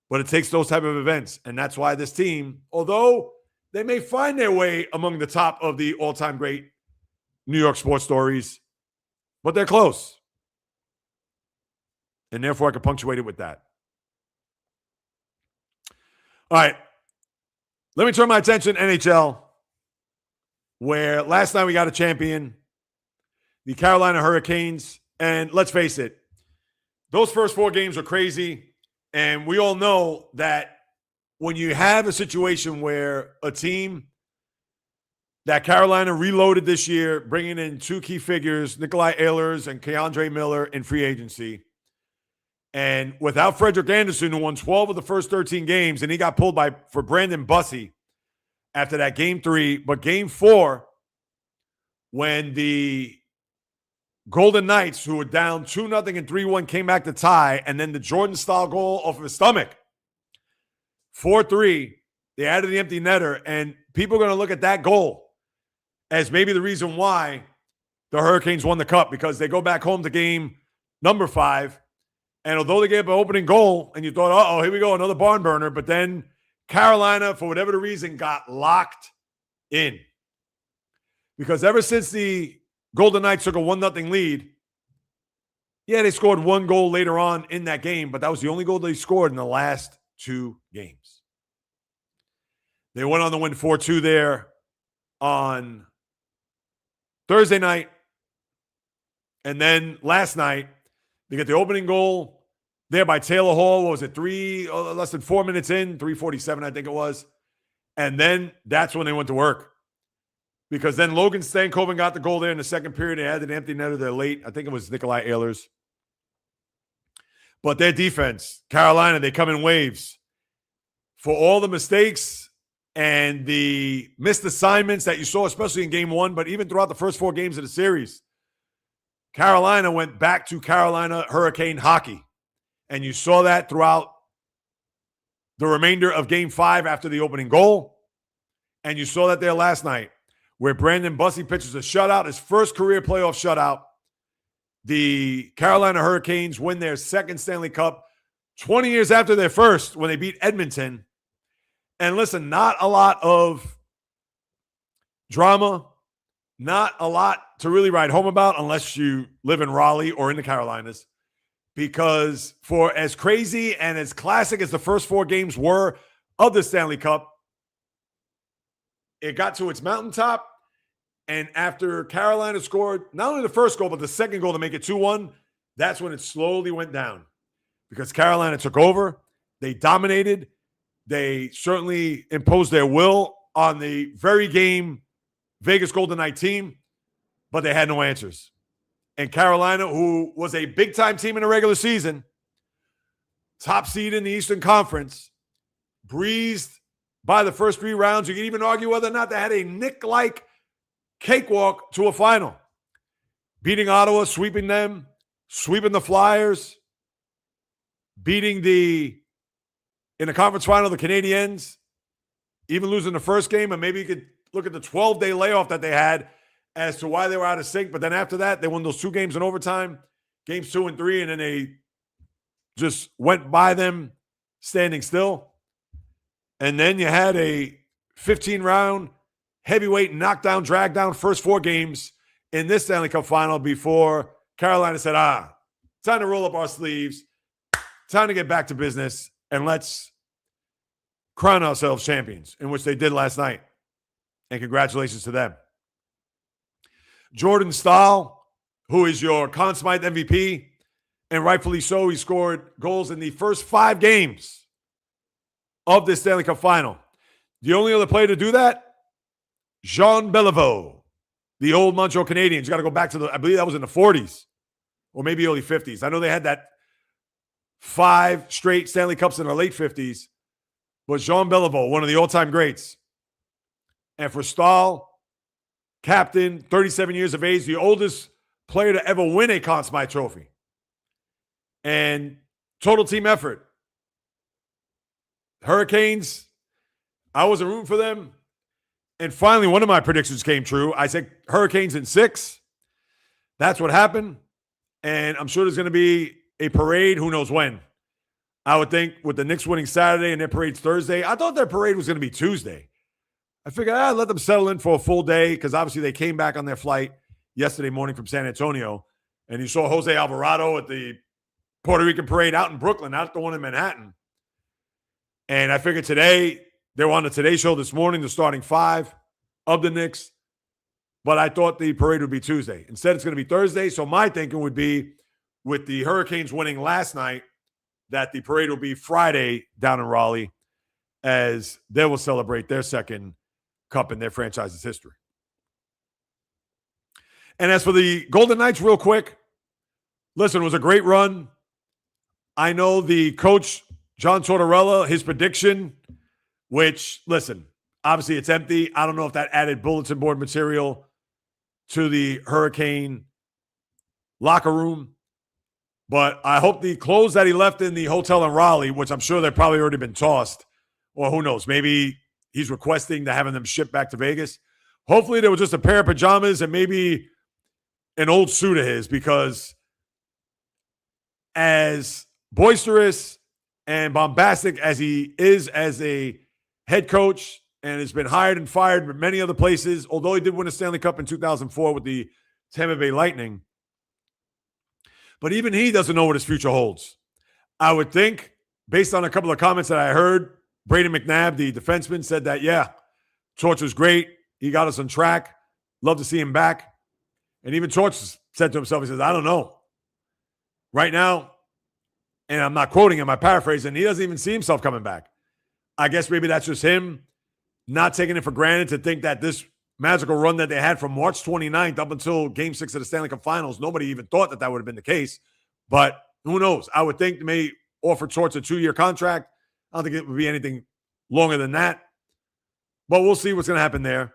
But it takes those type of events. And that's why this team, although they may find their way among the top of the all-time great New York sports stories, but they're close. And therefore, I can punctuate it with that. All right. Let me turn my attention to NHL, where last night we got a champion, the Carolina Hurricanes. And let's face it, those first 4 games were crazy. And we all know that when you have a situation where a team that Carolina reloaded this year, bringing in 2 key figures, Nikolai Ehlers and Keandre Miller in free agency, and without Frederick Anderson, who won 12 of the first 13 games, and he got pulled for Brandon Bussey after that Game 3. But Game 4, when the Golden Knights, who were down 2-0 and 3-1, came back to tie, and then the Jordan-style goal off of his stomach, 4-3, they added the empty netter, and people are going to look at that goal as maybe the reason why the Hurricanes won the Cup because they go back home to game number 5. And although they gave an opening goal and you thought, uh-oh, here we go, another barn burner. But then Carolina, for whatever the reason, got locked in. Because ever since the Golden Knights took a 1-0 lead, yeah, they scored 1 goal later on in that game, but that was the only goal they scored in the last 2 games. They went on to win 4-2 there on Thursday night. And then last night, they get the opening goal there by Taylor Hall. What was it? Less than 4 minutes in, 3:47, I think it was. And then that's when they went to work. Because then Logan Stankoven got the goal there in the second period. They had an empty netter there late. I think it was Nikolai Ehlers. But their defense, Carolina, they come in waves. For all the mistakes and the missed assignments that you saw, especially in game 1, but even throughout the first 4 games of the series, Carolina went back to Carolina Hurricane hockey. And you saw that throughout the remainder of game 5 after the opening goal. And you saw that there last night, where Brandon Bussey pitches a shutout, his first career playoff shutout. The Carolina Hurricanes win their second Stanley Cup 20 years after their first when they beat Edmonton. And listen, not a lot of drama, not a lot to really write home about unless you live in Raleigh or in the Carolinas. Because for as crazy and as classic as the first 4 games were of the Stanley Cup, it got to its mountaintop. And after Carolina scored not only the first goal, but the second goal to make it 2-1, that's when it slowly went down. Because Carolina took over. They dominated. They certainly imposed their will on the very game Vegas Golden Knight team, but they had no answers. And Carolina, who was a big-time team in the regular season, top seed in the Eastern Conference, breezed by the first 3 rounds. You can even argue whether or not they had a Knick-like cakewalk to a final. Beating Ottawa, sweeping them, sweeping the Flyers, beating in the conference final, the Canadiens, even losing the first game. And maybe you could look at the 12-day layoff that they had as to why they were out of sync. But then after that, they won those 2 games in overtime, games 2 and 3, and then they just went by them standing still. And then you had a 15-round heavyweight knockdown, drag down first 4 games in this Stanley Cup final before Carolina said, time to roll up our sleeves, time to get back to business, and let's crown ourselves champions, in which they did last night. And congratulations to them. Jordan Stahl, who is your Conn Smythe MVP, and rightfully so, he scored goals in the first 5 games of this Stanley Cup final. The only other player to do that, Jean Beliveau, the old Montreal Canadiens. You got to go back to I believe that was in the 40s or maybe early 50s. I know they had that 5 straight Stanley Cups in the late 50s. But Jean Beliveau, one of the all-time greats. And for Stahl, captain, 37 years of age, the oldest player to ever win a Conn Smythe trophy. And total team effort. Hurricanes, I wasn't rooting for them. And finally, one of my predictions came true. I said Hurricanes in 6. That's what happened. And I'm sure there's going to be a parade. Who knows when? I would think with the Knicks winning Saturday and their parade's Thursday. I thought their parade was going to be Tuesday. I figured I'd let them settle in for a full day because obviously they came back on their flight yesterday morning from San Antonio. And you saw Jose Alvarado at the Puerto Rican parade out in Brooklyn, not the one in Manhattan. And I figured today, they were on the Today Show this morning, the starting 5 of the Knicks. But I thought the parade would be Tuesday. Instead, it's going to be Thursday. So my thinking would be with the Hurricanes winning last night, that the parade will be Friday down in Raleigh as they will celebrate their second cup in their franchise's history. And as for the Golden Knights, real quick, listen, it was a great run. I know the coach, John Tortorella, his prediction, which, listen, obviously it's empty. I don't know if that added bulletin board material to the Hurricane locker room. But I hope the clothes that he left in the hotel in Raleigh, which I'm sure they've probably already been tossed, or who knows, maybe he's requesting to having them shipped back to Vegas. Hopefully there was just a pair of pajamas and maybe an old suit of his, because as boisterous and bombastic as he is as a head coach and has been hired and fired from many other places, although he did win a Stanley Cup in 2004 with the Tampa Bay Lightning, but even he doesn't know what his future holds. I would think, based on a couple of comments that I heard, Brady McNabb, the defenseman, said that, yeah, Torch was great. He got us on track. Love to see him back. And even Torch said to himself, he says, I don't know. Right now, and I'm not quoting him, I'm paraphrasing, he doesn't even see himself coming back. I guess maybe that's just him not taking it for granted to think that this magical run that they had from March 29th up until Game 6 of the Stanley Cup Finals, nobody even thought that would have been the case. But who knows? I would think they may offer Torch a 2-year contract. I don't think it would be anything longer than that. But we'll see what's going to happen there.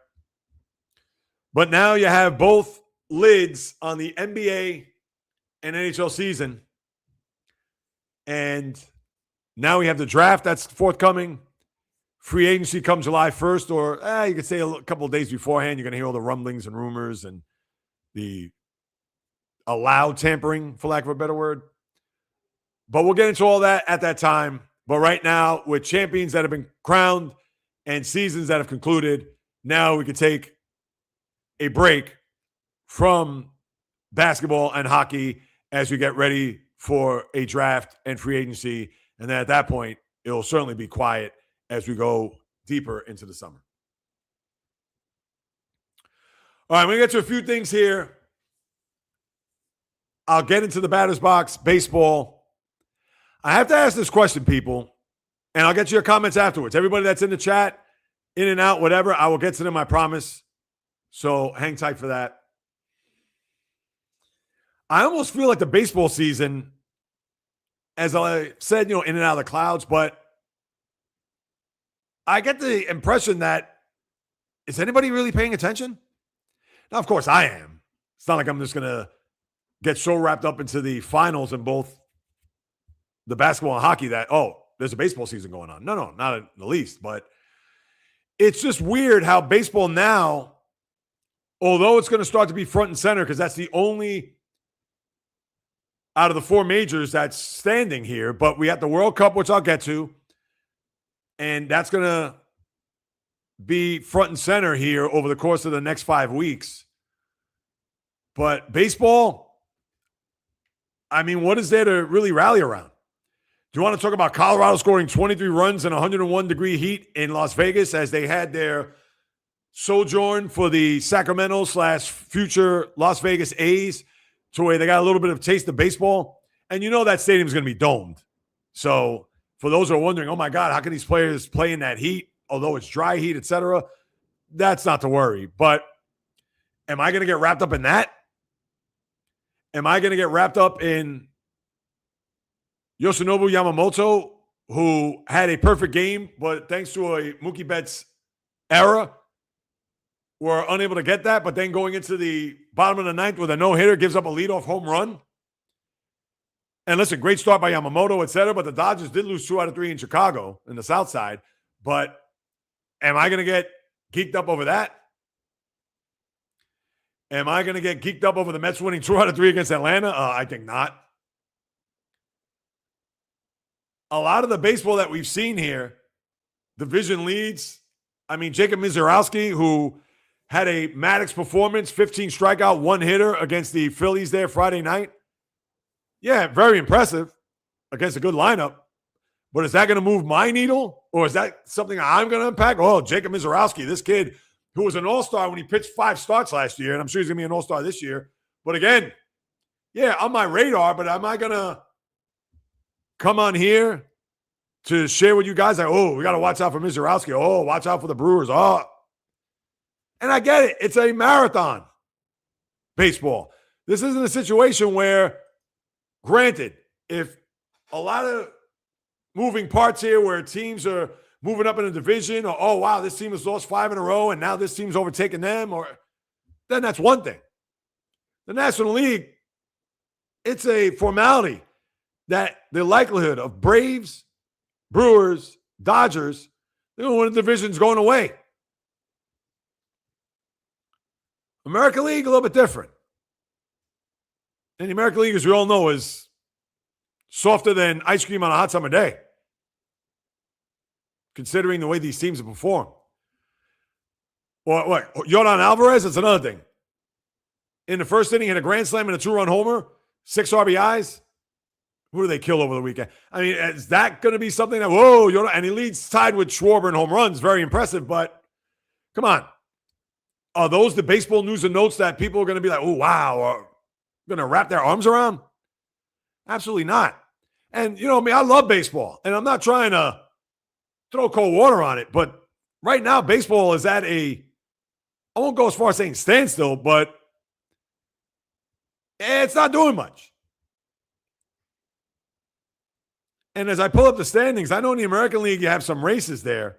But now you have both lids on the NBA and NHL season. And now we have the draft that's forthcoming. Free agency comes July 1st, or you could say a couple of days beforehand. You're going to hear all the rumblings and rumors and the allowed tampering, for lack of a better word. But we'll get into all that at that time. But right now, with champions that have been crowned and seasons that have concluded, now we can take a break from basketball and hockey as we get ready for a draft and free agency. And then at that point, it'll certainly be quiet as we go deeper into the summer. All right, I'm going to get to a few things here. I'll get into the batter's box, baseball. I have to ask this question, people, and I'll get to your comments afterwards. Everybody that's in the chat, in and out, whatever, I will get to them, I promise. So hang tight for that. I almost feel like the baseball season, as I said, in and out of the clouds, but I get the impression that, is anybody really paying attention? Now, of course, I am. It's not like I'm just going to get so wrapped up into the finals in both the basketball and hockey that, there's a baseball season going on. No, not in the least. But it's just weird how baseball now, although it's going to start to be front and center because that's the only out of the 4 majors that's standing here, but we have the World Cup, which I'll get to. And that's going to be front and center here over the course of the next 5 weeks. But baseball, I mean, what is there to really rally around? Do you want to talk about Colorado scoring 23 runs in 101-degree heat in Las Vegas as they had their sojourn for the Sacramento/future Las Vegas A's, to where they got a little bit of taste of baseball? And that stadium's going to be domed. So for those who are wondering, oh my God, how can these players play in that heat, although it's dry heat, etc.? That's not to worry. But am I going to get wrapped up in that? Am I going to get wrapped up in Yoshinobu Yamamoto, who had a perfect game, but thanks to a Mookie Betts era, were unable to get that, but then going into the bottom of the 9th with a no-hitter, gives up a leadoff home run? And listen, great start by Yamamoto, et cetera, but the Dodgers did lose 2 out of 3 in Chicago in the South Side. But am I going to get geeked up over that? Am I going to get geeked up over the Mets winning 2 out of 3 against Atlanta? I think not. A lot of the baseball that we've seen here, division leads. I mean, Jacob Mizorowski, who had a Maddox performance, 15 strikeout, 1 hitter against the Phillies there Friday night. Yeah, very impressive against a good lineup. But is that going to move my needle? Or is that something I'm going to impact? Oh, Jacob Mizorowski, this kid who was an all-star when he pitched 5 starts last year, and I'm sure he's going to be an all-star this year. But again, yeah, on my radar, but am I going to come on here to share with you guys like, we got to watch out for Mizorowski. Oh, watch out for the Brewers. Oh. And I get it. It's a marathon, baseball. This isn't a situation where, granted, if a lot of moving parts here where teams are moving up in a division, or, oh, wow, this team has lost 5 in a row and now this team's overtaken them, then that's one thing. The National League, it's a formality that the likelihood of Braves, Brewers, Dodgers, they're going to win the division's going away. American League, a little bit different. And the American League, as we all know, is softer than ice cream on a hot summer day, considering the way these teams have performed. What? Yordan Alvarez, that's another thing. In the first inning, hit a grand slam and a 2-run homer, 6 RBIs. Who do they kill over the weekend? I mean, is that going to be something that, whoa, Yordan, and he leads tied with Schwarber in home runs. Very impressive, but come on. Are those the baseball news and notes that people are going to be like, oh, wow, or going to wrap their arms around? Absolutely not. And, you know me, I love baseball, and I'm not trying to throw cold water on it, but right now, baseball is at I won't go as far as saying standstill, but it's not doing much. And as I pull up the standings, I know in the American League you have some races there,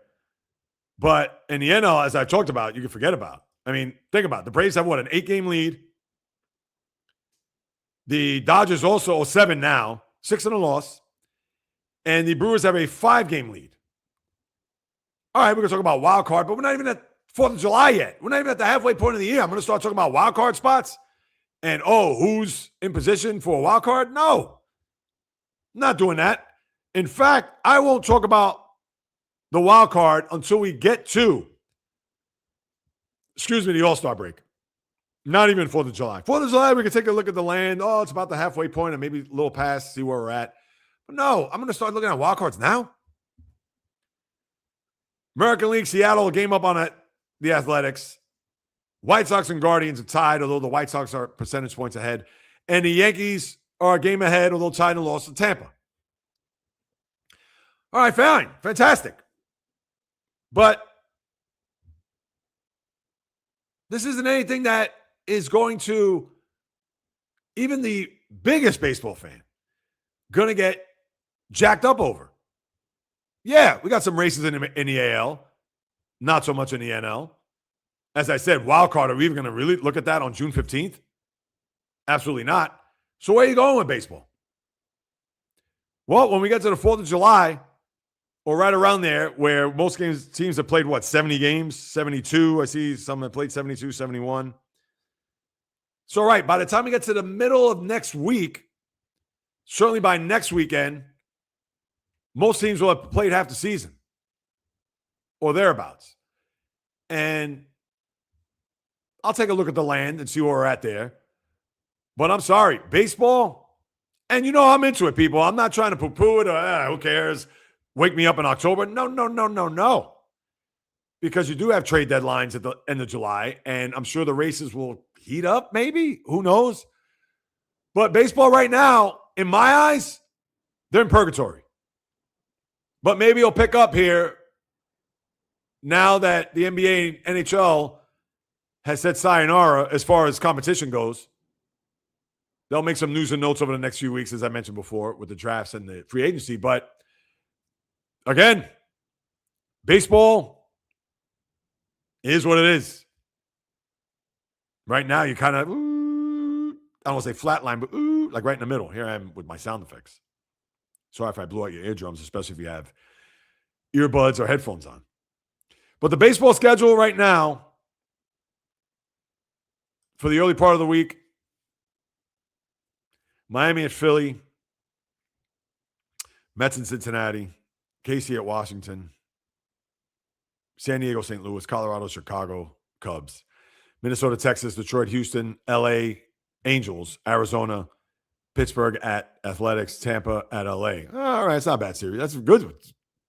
but in the NL, as I talked about, you can forget about. I mean, think about it. The Braves have, an 8-game lead. The Dodgers also 7 now, 6 in a loss. And the Brewers have a 5-game lead. All right, we're going to talk about wild card, but we're not even at 4th of July yet. We're not even at the halfway point of the year. I'm going to start talking about wild card spots. And, who's in position for a wild card? No, I'm not doing that. In fact, I won't talk about the wild card until we get to, the All-Star break. Not even 4th of July. 4th of July, we can take a look at the land. Oh, it's about the halfway point and maybe a little past, see where we're at. But no, I'm going to start looking at wild cards now. American League, Seattle, a game up on the Athletics. White Sox and Guardians are tied, although the White Sox are percentage points ahead. And the Yankees are a game ahead, although tied and lost to Tampa. All right, fine. Fantastic. But this isn't anything that is going to, even the biggest baseball fan, going to get jacked up over. Yeah, we got some races in the AL. Not so much in the NL. As I said, wild card, are we even going to really look at that on June 15th? Absolutely not. So where are you going with baseball? Well, when we get to the 4th of July, or right around there, where most teams have played, 70 games? 72. I see some that played 72, 71. So, right, by the time we get to the middle of next week, certainly by next weekend, most teams will have played half the season or thereabouts. And I'll take a look at the land and see where we're at there. But I'm sorry, baseball, and I'm into it, people. I'm not trying to poo-poo it or who cares? Wake me up in October. No. Because you do have trade deadlines at the end of July, and I'm sure the races will heat up, maybe. Who knows? But baseball right now, in my eyes, they're in purgatory. But maybe it'll pick up here now that the NBA and NHL has said sayonara as far as competition goes. They'll make some news and notes over the next few weeks, as I mentioned before, with the drafts and the free agency. But again, baseball is what it is. Right now, you kind of, I don't want to say flatline, but like right in the middle. Here I am with my sound effects. Sorry if I blew out your eardrums, especially if you have earbuds or headphones on. But the baseball schedule right now, for the early part of the week, Miami at Philly, Mets in Cincinnati, KC at Washington, San Diego, St. Louis, Colorado, Chicago, Cubs, Minnesota, Texas, Detroit, Houston, LA, Angels, Arizona, Pittsburgh at Athletics, Tampa at LA. All right, it's not a bad series. That's good.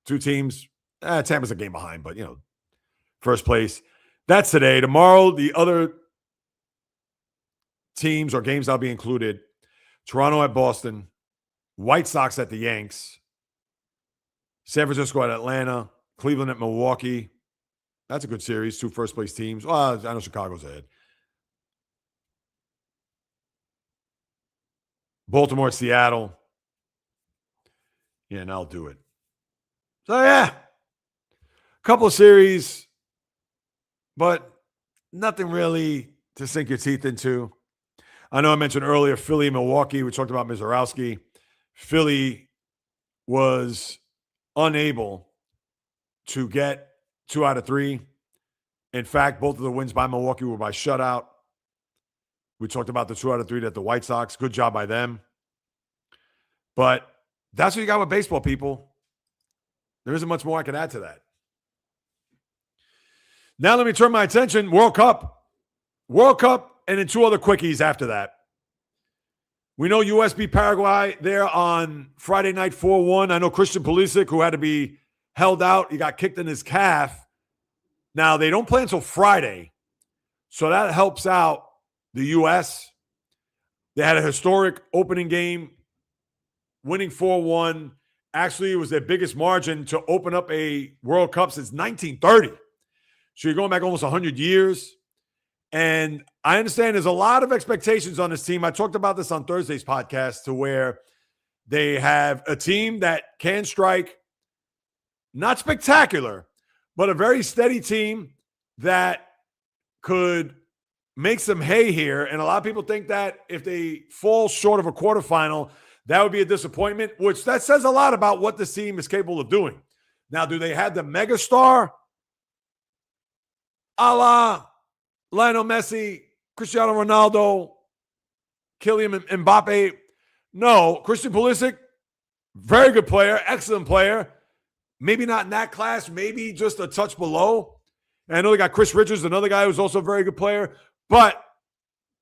2 teams. Tampa's a game behind, but, first place. That's today. Tomorrow, the other teams or games that'll be included: Toronto at Boston, White Sox at the Yanks, San Francisco at Atlanta, Cleveland at Milwaukee. That's a good series. 2 first-place teams. Well, I know Chicago's ahead. Baltimore at Seattle. Yeah, and I'll do it. So, yeah. A couple of series, but nothing really to sink your teeth into. I know I mentioned earlier Philly and Milwaukee. We talked about Mizorowski. Philly was unable to get 2 out of 3. In fact, both of the wins by Milwaukee were by shutout. We talked about the 2 out of 3 that the White Sox. Good job by them. But that's what you got with baseball, people. There isn't much more I can add to that. Now let me turn my attention. World Cup. World Cup and then 2 other quickies after that. We know US beat Paraguay there on Friday night 4-1. I know Christian Pulisic, who had to be held out, he got kicked in his calf. Now, they don't play until Friday, so that helps out the U.S. They had a historic opening game, winning 4-1. Actually, it was their biggest margin to open up a World Cup since 1930. So you're going back almost 100 years. And I understand there's a lot of expectations on this team. I talked about this on Thursday's podcast, to where they have a team that can strike, not spectacular, but a very steady team that could make some hay here. And a lot of people think that if they fall short of a quarterfinal, that would be a disappointment, which that says a lot about what this team is capable of doing. Now, do they have the megastar a la Lionel Messi, Cristiano Ronaldo, Kylian Mbappe? No. Christian Pulisic, very good player, excellent player. Maybe not in that class, maybe just a touch below. And I know they got Chris Richards, another guy who's also a very good player. But,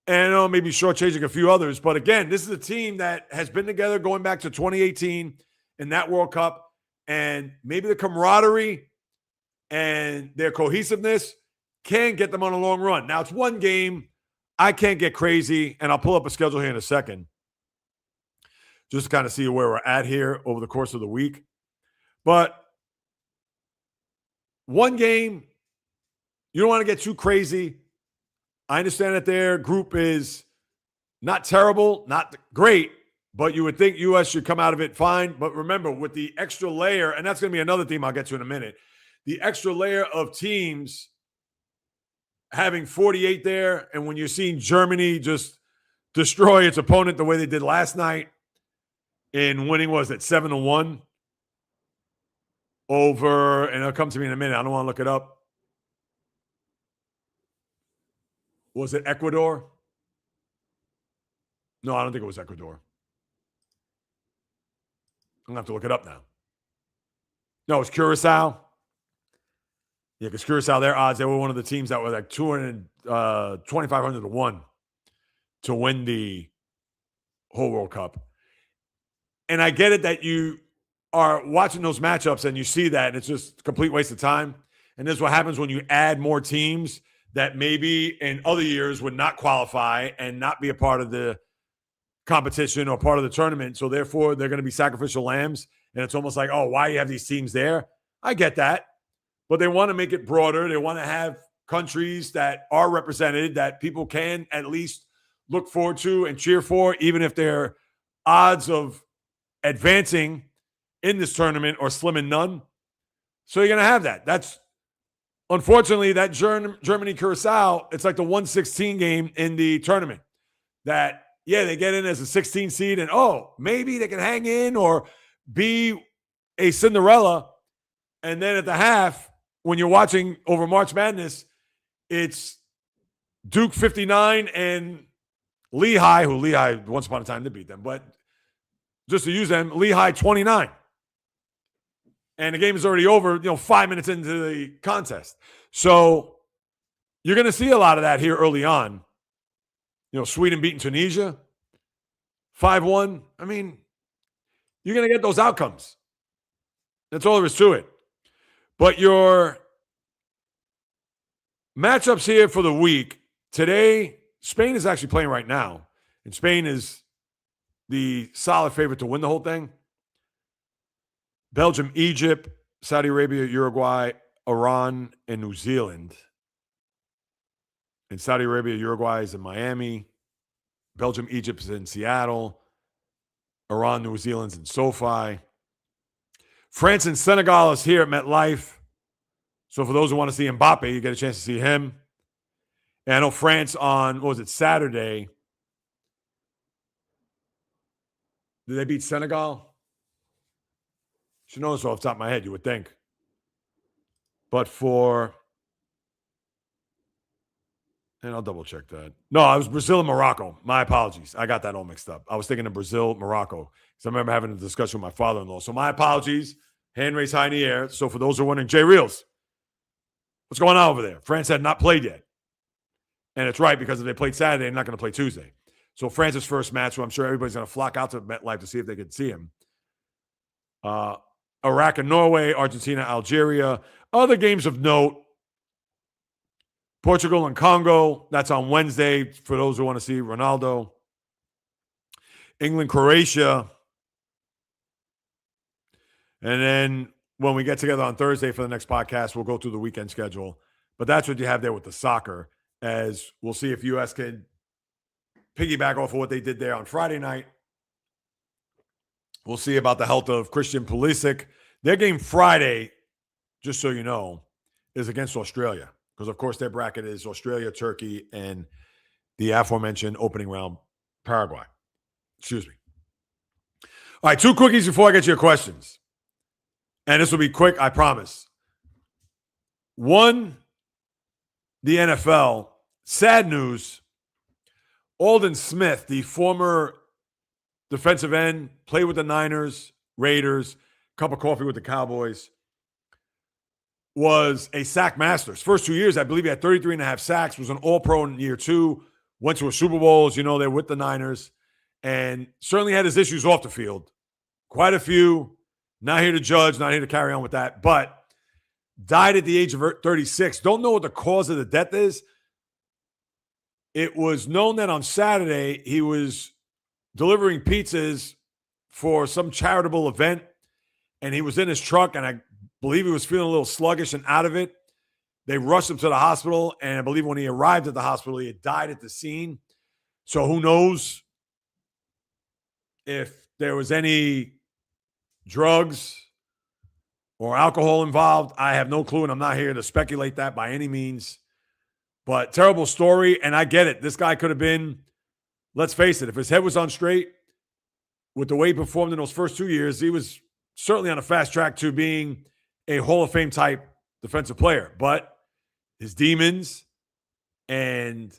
and I know maybe shortchanging a few others. But again, this is a team that has been together going back to 2018 in that World Cup. And maybe the camaraderie and their cohesiveness can get them on a long run. Now, it's one game. I can't get crazy. And I'll pull up a schedule here in a second, just to kind of see where we're at here over the course of the week. But one game, you don't want to get too crazy. I understand that their group is not terrible, not great, but you would think U.S. should come out of it fine. But remember, with the extra layer, and that's going to be another team I'll get to in a minute, the extra layer of teams having 48 there, and when you're seeing Germany just destroy its opponent the way they did last night in winning, was it 7-1? Over, and it'll come to me in a minute. I don't want to look it up. Was it Ecuador? No, I don't think it was Ecuador. I'm going to have to look it up now. No, it's Curacao. Yeah, because Curacao, their odds, they were one of the teams that were like 2,500 to 1 to win the whole World Cup. And I get it that you are watching those matchups and you see that, and it's just a complete waste of time. And this is what happens when you add more teams that maybe in other years would not qualify and not be a part of the competition or part of the tournament. So therefore, they're going to be sacrificial lambs. And it's almost like, oh, why you have these teams there? I get that. But they want to make it broader. They want to have countries that are represented, that people can at least look forward to and cheer for, even if their odds of advancing in this tournament are slim and none. So you're going to have that. That's, unfortunately, that Germany-Curacao, it's like the 1/16 game in the tournament. That, yeah, they get in as a 16 seed and, oh, maybe they can hang in or be a Cinderella. And then at the half, when you're watching over March Madness, it's Duke 59 and Lehigh, who Lehigh once upon a time did beat them, but just to use them, Lehigh 29. And the game is already over, 5 minutes into the contest. So you're going to see a lot of that here early on. Sweden beating Tunisia 5-1. I mean, you're going to get those outcomes. That's all there is to it. But your matchups here for the week. Today, Spain is actually playing right now. And Spain is the solid favorite to win the whole thing. Belgium, Egypt, Saudi Arabia, Uruguay, Iran, and New Zealand. And Saudi Arabia, Uruguay is in Miami. Belgium, Egypt is in Seattle. Iran, New Zealand's in SoFi. France and Senegal is here at MetLife. So for those who want to see Mbappe, you get a chance to see him. And I know France on, Saturday? Did they beat Senegal? Should know this off the top of my head, you would think. But for And I'll double check that. No, it was Brazil and Morocco. My apologies. I got that all mixed up. I was thinking of Brazil, Morocco. Because I remember having a discussion with my father-in-law. So my apologies. Hand raised high in the air. So for those who are wondering, Jay Reels, what's going on over there? France had not played yet. And it's right, because if they played Saturday, they're not going to play Tuesday. So France's first match, so I'm sure everybody's going to flock out to MetLife to see if they can see him. Iraq and Norway, Argentina, Algeria. Other games of note, Portugal and Congo. That's on Wednesday for those who want to see Ronaldo. England, Croatia. And then when we get together on Thursday for the next podcast, we'll go through the weekend schedule. But that's what you have there with the soccer, as we'll see if U.S. can piggyback off of what they did there on Friday night. We'll see about the health of Christian Pulisic. Their game Friday, just so you know, is against Australia. Because, of course, their bracket is Australia, Turkey, and the aforementioned opening round, Paraguay. Excuse me. All right, 2 quickies before I get to your questions. And this will be quick, I promise. One, the NFL. Sad news. Aldon Smith, the former defensive end, played with the Niners, Raiders, cup of coffee with the Cowboys, was a sack master. His first 2 years, I believe he had 33 and a half sacks, was an all-pro in year 2, went to a Super Bowl, as you know, they're with the Niners, and certainly had his issues off the field. Quite a few. Not here to judge, not here to carry on with that, but died at the age of 36. Don't know what the cause of the death is. It was known that on Saturday he was delivering pizzas for some charitable event, and he was in his truck, and I believe he was feeling a little sluggish and out of it. They rushed him to the hospital, and I believe when he arrived at the hospital, he had died at the scene. So who knows if there was any drugs or alcohol involved. I have no clue, and I'm not here to speculate that by any means. But terrible story, and I get it. This guy could have been, let's face it, if his head was on straight with the way he performed in those first 2 years, he was certainly on a fast track to being a Hall of Fame type defensive player. But his demons and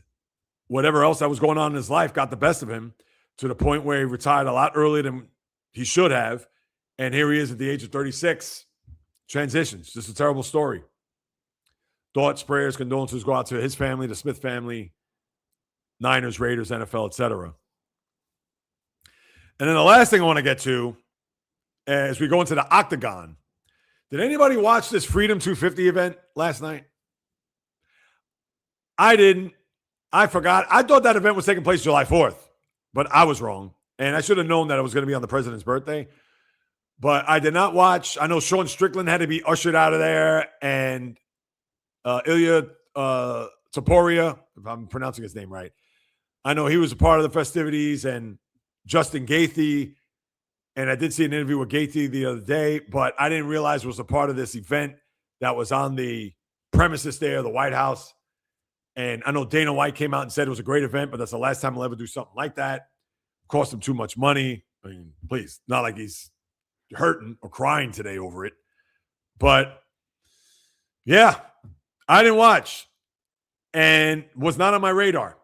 whatever else that was going on in his life got the best of him to the point where he retired a lot earlier than he should have. And here he is at the age of 36. Transitions. Just a terrible story. Thoughts, prayers, condolences go out to his family, the Smith family, Niners, Raiders, NFL, etc. And then the last thing I want to get to, as we go into the Octagon, did anybody watch this Freedom 250 event last night? I didn't. I forgot. I thought that event was taking place July 4th, but I was wrong. And I should have known that it was going to be on the president's birthday. But I did not watch. I know Sean Strickland had to be ushered out of there, and Ilya Taporia, if I'm pronouncing his name right. I know he was a part of the festivities, and Justin Gaethje. And I did see an interview with Gaethje the other day, but I didn't realize it was a part of this event that was on the premises there, the White House. And I know Dana White came out and said it was a great event, but that's the last time he'll ever do something like that. Cost him too much money. I mean, please, not like he's hurting or crying today over it. But, yeah, I didn't watch and was not on my radar.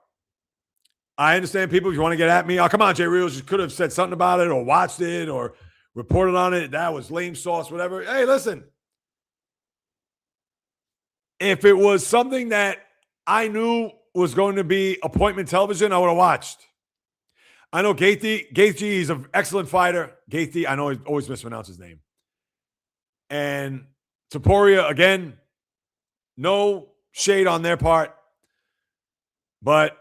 I understand people, if you want to get at me, oh, come on, Jay Reels, you could have said something about it or watched it or reported on it. That was lame sauce, whatever. Hey, listen. If it was something that I knew was going to be appointment television, I would have watched. I know Gaethje, he's an excellent fighter. Gaethje, I know I always mispronounce his name. And Taporia, again, no shade on their part. But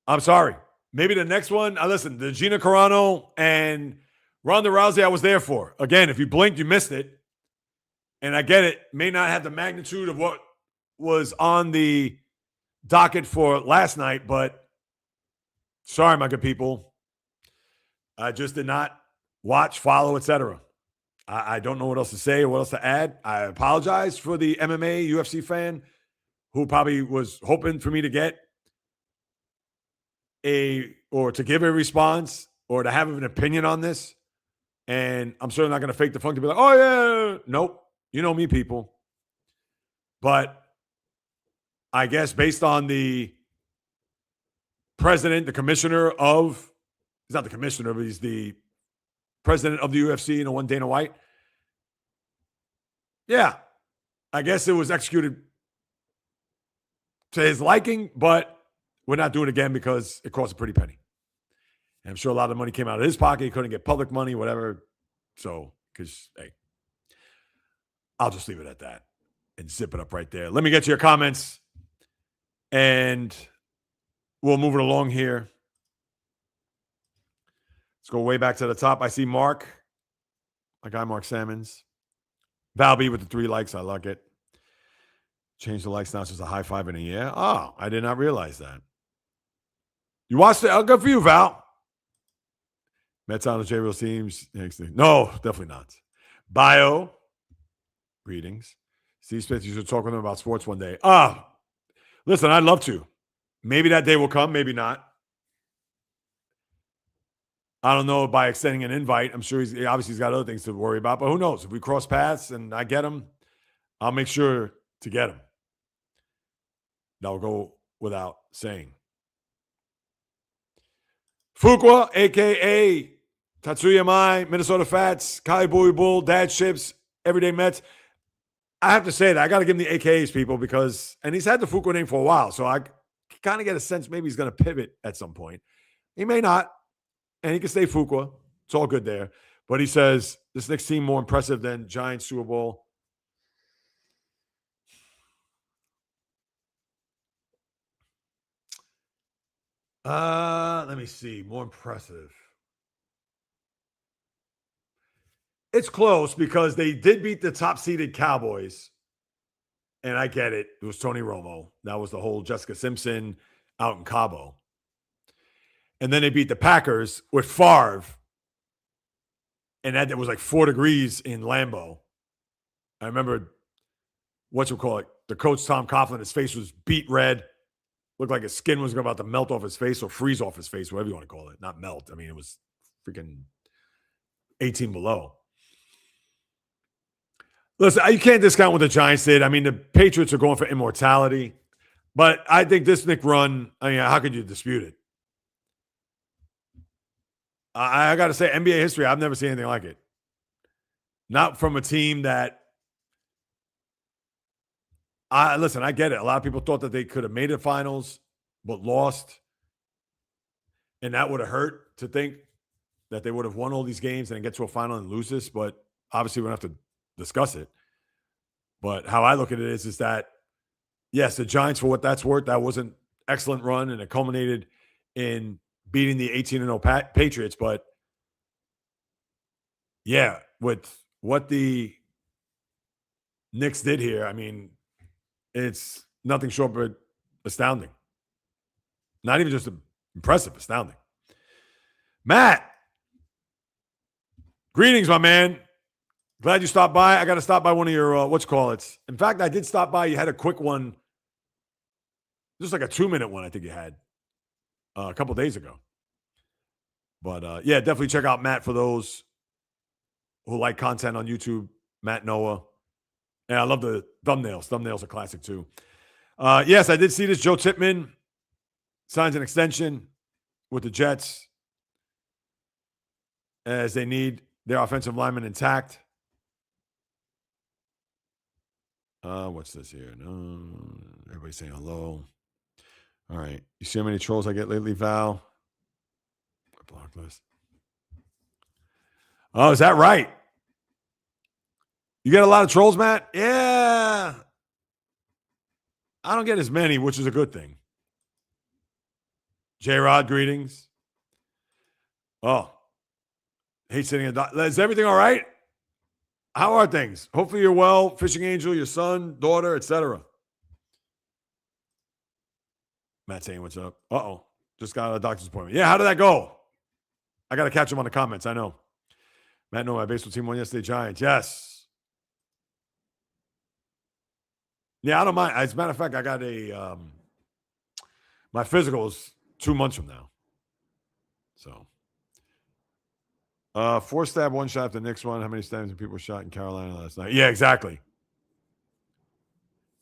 I'm sorry. Maybe the next one, listen, the Gina Carano and Ronda Rousey, I was there for. Again, if you blinked, you missed it. And I get it. May not have the magnitude of what was on the docket for last night, but sorry, my good people. I just did not watch, follow, etc. I don't know what else to say or what else to add. I apologize for the MMA, UFC fan who probably was hoping for me to get or to give a response or to have an opinion on this. And I'm certainly not going to fake the funk to be like, oh, yeah. Nope. You know me, people. But I guess based on the president, the commissioner of, he's not the commissioner, but he's the president of the UFC, one Dana White. Yeah, I guess it was executed to his liking, but we're not doing it again because it cost a pretty penny. And I'm sure a lot of money came out of his pocket. He couldn't get public money, whatever. So, because, hey, I'll just leave it at that and zip it up right there. Let me get to your comments, and we'll move it along here. Let's go way back to the top. I see Mark, my guy Mark Salmons. Val B with the 3 likes. I like it. Change the likes now. It's just a high five in a year. Oh, I did not realize that. You watched it? Oh, good for you, Val. Mets on the J Real teams. No, definitely not. Bio. Greetings. Steve Smith, you should talk with him about sports one day. Listen, I'd love to. Maybe that day will come. Maybe not. I don't know by extending an invite. I'm sure he's got other things to worry about, but who knows? If we cross paths and I get him, I'll make sure to get him. That'll go without saying. Fuqua, a.k.a. Tatsuya Mai, Minnesota Fats, Kai Bowie Bull, Dad Ships, Everyday Mets. I have to say that. I got to give him the AKAs, people, because, and he's had the Fuqua name for a while, so I kind of get a sense maybe he's going to pivot at some point. He may not, and he can stay Fuqua. It's all good there. But he says, this Knicks team more impressive than Giants Super Bowl. Let me see. More impressive. It's close because they did beat the top-seeded Cowboys. And I get it. It was Tony Romo. That was the whole Jessica Simpson out in Cabo. And then they beat the Packers with Favre. And that it was like 4 degrees in Lambeau. I remember, the coach Tom Coughlin, his face was beet red. Looked like his skin was about to melt off his face or freeze off his face, whatever you want to call it. Not melt. I mean, it was freaking 18 below. Listen, you can't discount what the Giants did. I mean, the Patriots are going for immortality. But I think this Knick run, how could you dispute it? I got to say, NBA history, I've never seen anything like it. Not from a team that, listen, I get it. A lot of people thought that they could have made it finals, but lost. And that would have hurt to think that they would have won all these games and get to a final and lose this. But obviously, we don't have to discuss it. But how I look at it is that, yes, the Giants, for what that's worth, that was an excellent run, and it culminated in beating the 18-0 Patriots. But, yeah, with what the Knicks did here, I mean, it's nothing short but astounding. Not even just impressive, astounding. Matt, greetings, my man. Glad you stopped by. I got to stop by one of your, In fact, I did stop by. You had a quick one, just like a 2-minute one, I think you had a couple days ago. But, yeah, definitely check out Matt for those who like content on YouTube. Matt Noah. And I love the thumbnails. Thumbnails are classic, too. Yes, I did see this. Joe Tippmann signs an extension with the Jets as they need their offensive lineman intact. What's this here? No, everybody's saying hello. All right. You see how many trolls I get lately, Val? Block list. Oh, is that right? You get a lot of trolls, Matt? Yeah. I don't get as many, which is a good thing. J-Rod, greetings. Oh. Hate sitting in. Is everything all right? How are things? Hopefully you're well. Fishing Angel, your son, daughter, etc. Matt saying what's up. Uh-oh. Just got a doctor's appointment. Yeah, how did that go? I got to catch him on the comments. I know. Matt, no, my baseball team won yesterday. Giants. Yes. Yeah, I don't mind. As a matter of fact, I got my physical is 2 months from now. So. 4 stab, 1 shot. The Knicks one. How many stabs and people were shot in Carolina last night? Yeah, exactly.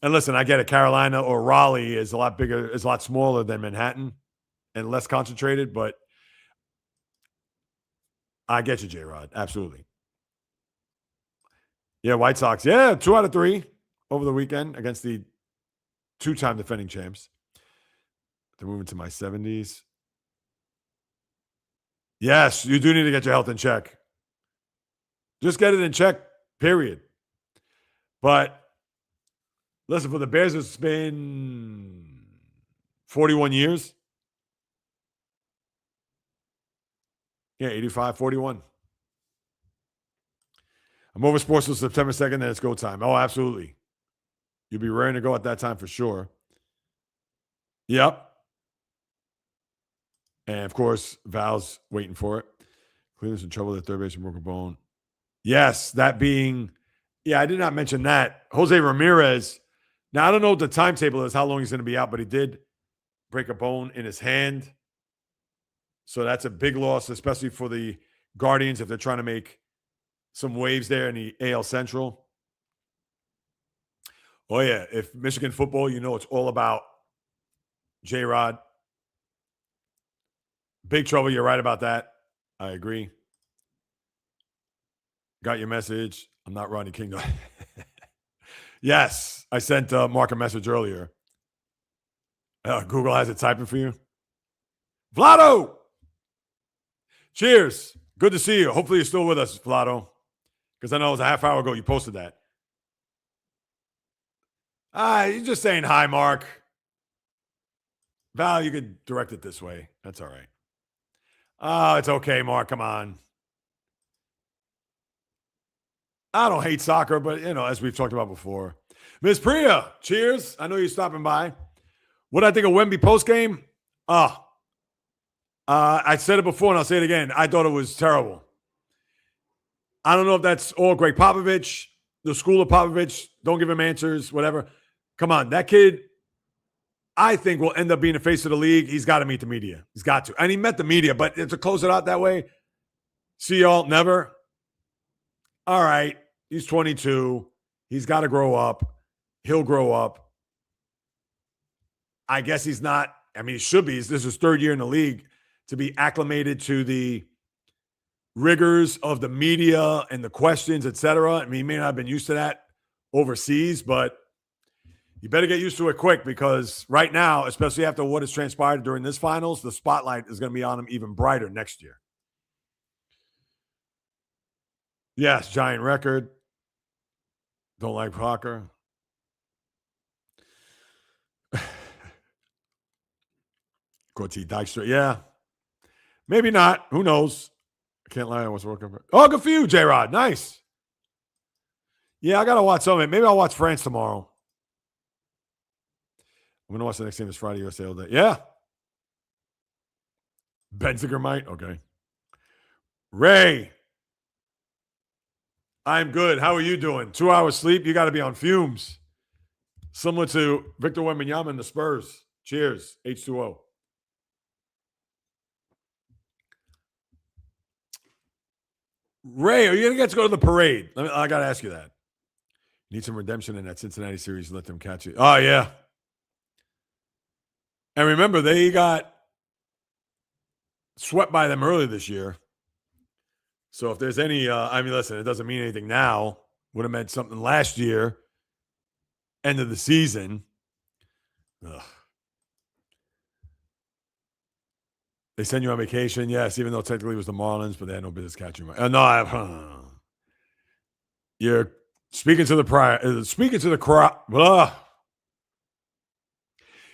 And listen, I get it. Carolina or Raleigh is a lot bigger, is a lot smaller than Manhattan and less concentrated, but I get you, J-Rod. Absolutely. Yeah, White Sox. Yeah, 2 out of 3 over the weekend against the 2-time defending champs. They're moving to my 70s. Yes, you do need to get your health in check. Just get it in check, period. But listen, for the Bears, it's been 41 years. Yeah, 85, 41. I'm over sports till September 2nd, then it's go time. Oh, absolutely. You'll be raring to go at that time for sure. Yep. And, of course, Val's waiting for it. Cleveland's in trouble at third base and broken bone. Yes, that being, I did not mention that. Jose Ramirez. Now, I don't know what the timetable is, how long he's going to be out, but he did break a bone in his hand. So that's a big loss, especially for the Guardians if they're trying to make some waves there in the AL Central. Oh, yeah. If Michigan football, it's all about J-Rod. Big trouble. You're right about that. I agree. Got your message. I'm not Rodney King. Yes. I sent Mark a message earlier. Google has it typing for you. Vlado! Cheers. Good to see you. Hopefully you're still with us, Vlado. Because I know it was a half hour ago you posted that. You're just saying hi, Mark. Val, you could direct it this way. That's all right. Oh, it's okay, Mark. Come on. I don't hate soccer, but, as we've talked about before. Ms. Priya, cheers. I know you're stopping by. What I think of Wemby postgame? I said it before, and I'll say it again. I thought it was terrible. I don't know if that's all Greg Popovich, the school of Popovich. Don't give him answers, whatever. Come on. That kid, I think, will end up being the face of the league. He's got to meet the media. He's got to. And he met the media, but to close it out that way, see y'all, never. All right. He's 22. He's got to grow up. He'll grow up. I guess he's not. I mean, he should be. This is his third year in the league to be acclimated to the rigors of the media and the questions, et cetera. I mean, he may not have been used to that overseas, but you better get used to it quick because right now, especially after what has transpired during this finals, the spotlight is going to be on him even brighter next year. Yes, giant record. Don't like Parker. Corti Dykstra. Yeah. Maybe not. Who knows? I can't lie. I was working for. Oh, good for you, J-Rod. Nice. Yeah, I got to watch some of it. Maybe I'll watch France tomorrow. I'm going to watch the next game this Friday, USA all day. Yeah. Benziger might. Okay. Ray. I'm good. How are you doing? 2 hours sleep? You got to be on fumes. Similar to Victor Wembanyama and the Spurs. Cheers. H2O. Ray, are you going to get to go to the parade? I got to ask you that. Need some redemption in that Cincinnati series. Let them catch it. Oh, yeah. And remember, they got swept by them early this year. So if there's any, listen, it doesn't mean anything now. Would have meant something last year. End of the season. Ugh. They send you on vacation, yes, even though technically it was the Marlins, but they had no business catching you. You're speaking to the crowd.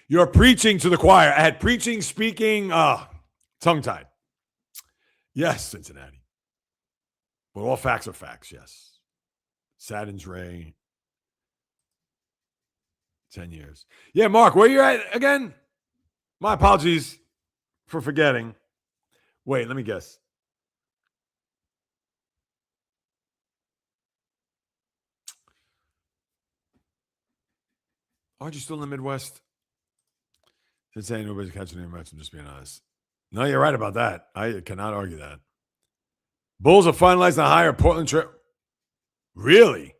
You're preaching to the choir. I had preaching, speaking, tongue-tied. Yes, Cincinnati. But all facts are facts, yes. Saddens Ray. 10 years. Yeah, Mark, where you at again? My apologies for forgetting. Wait, let me guess. Aren't you still in the Midwest? Cincinnati, nobody's catching any match. I'm just being honest. No, you're right about that. I cannot argue that. Bulls are finalizing the hire Portland trip. Really?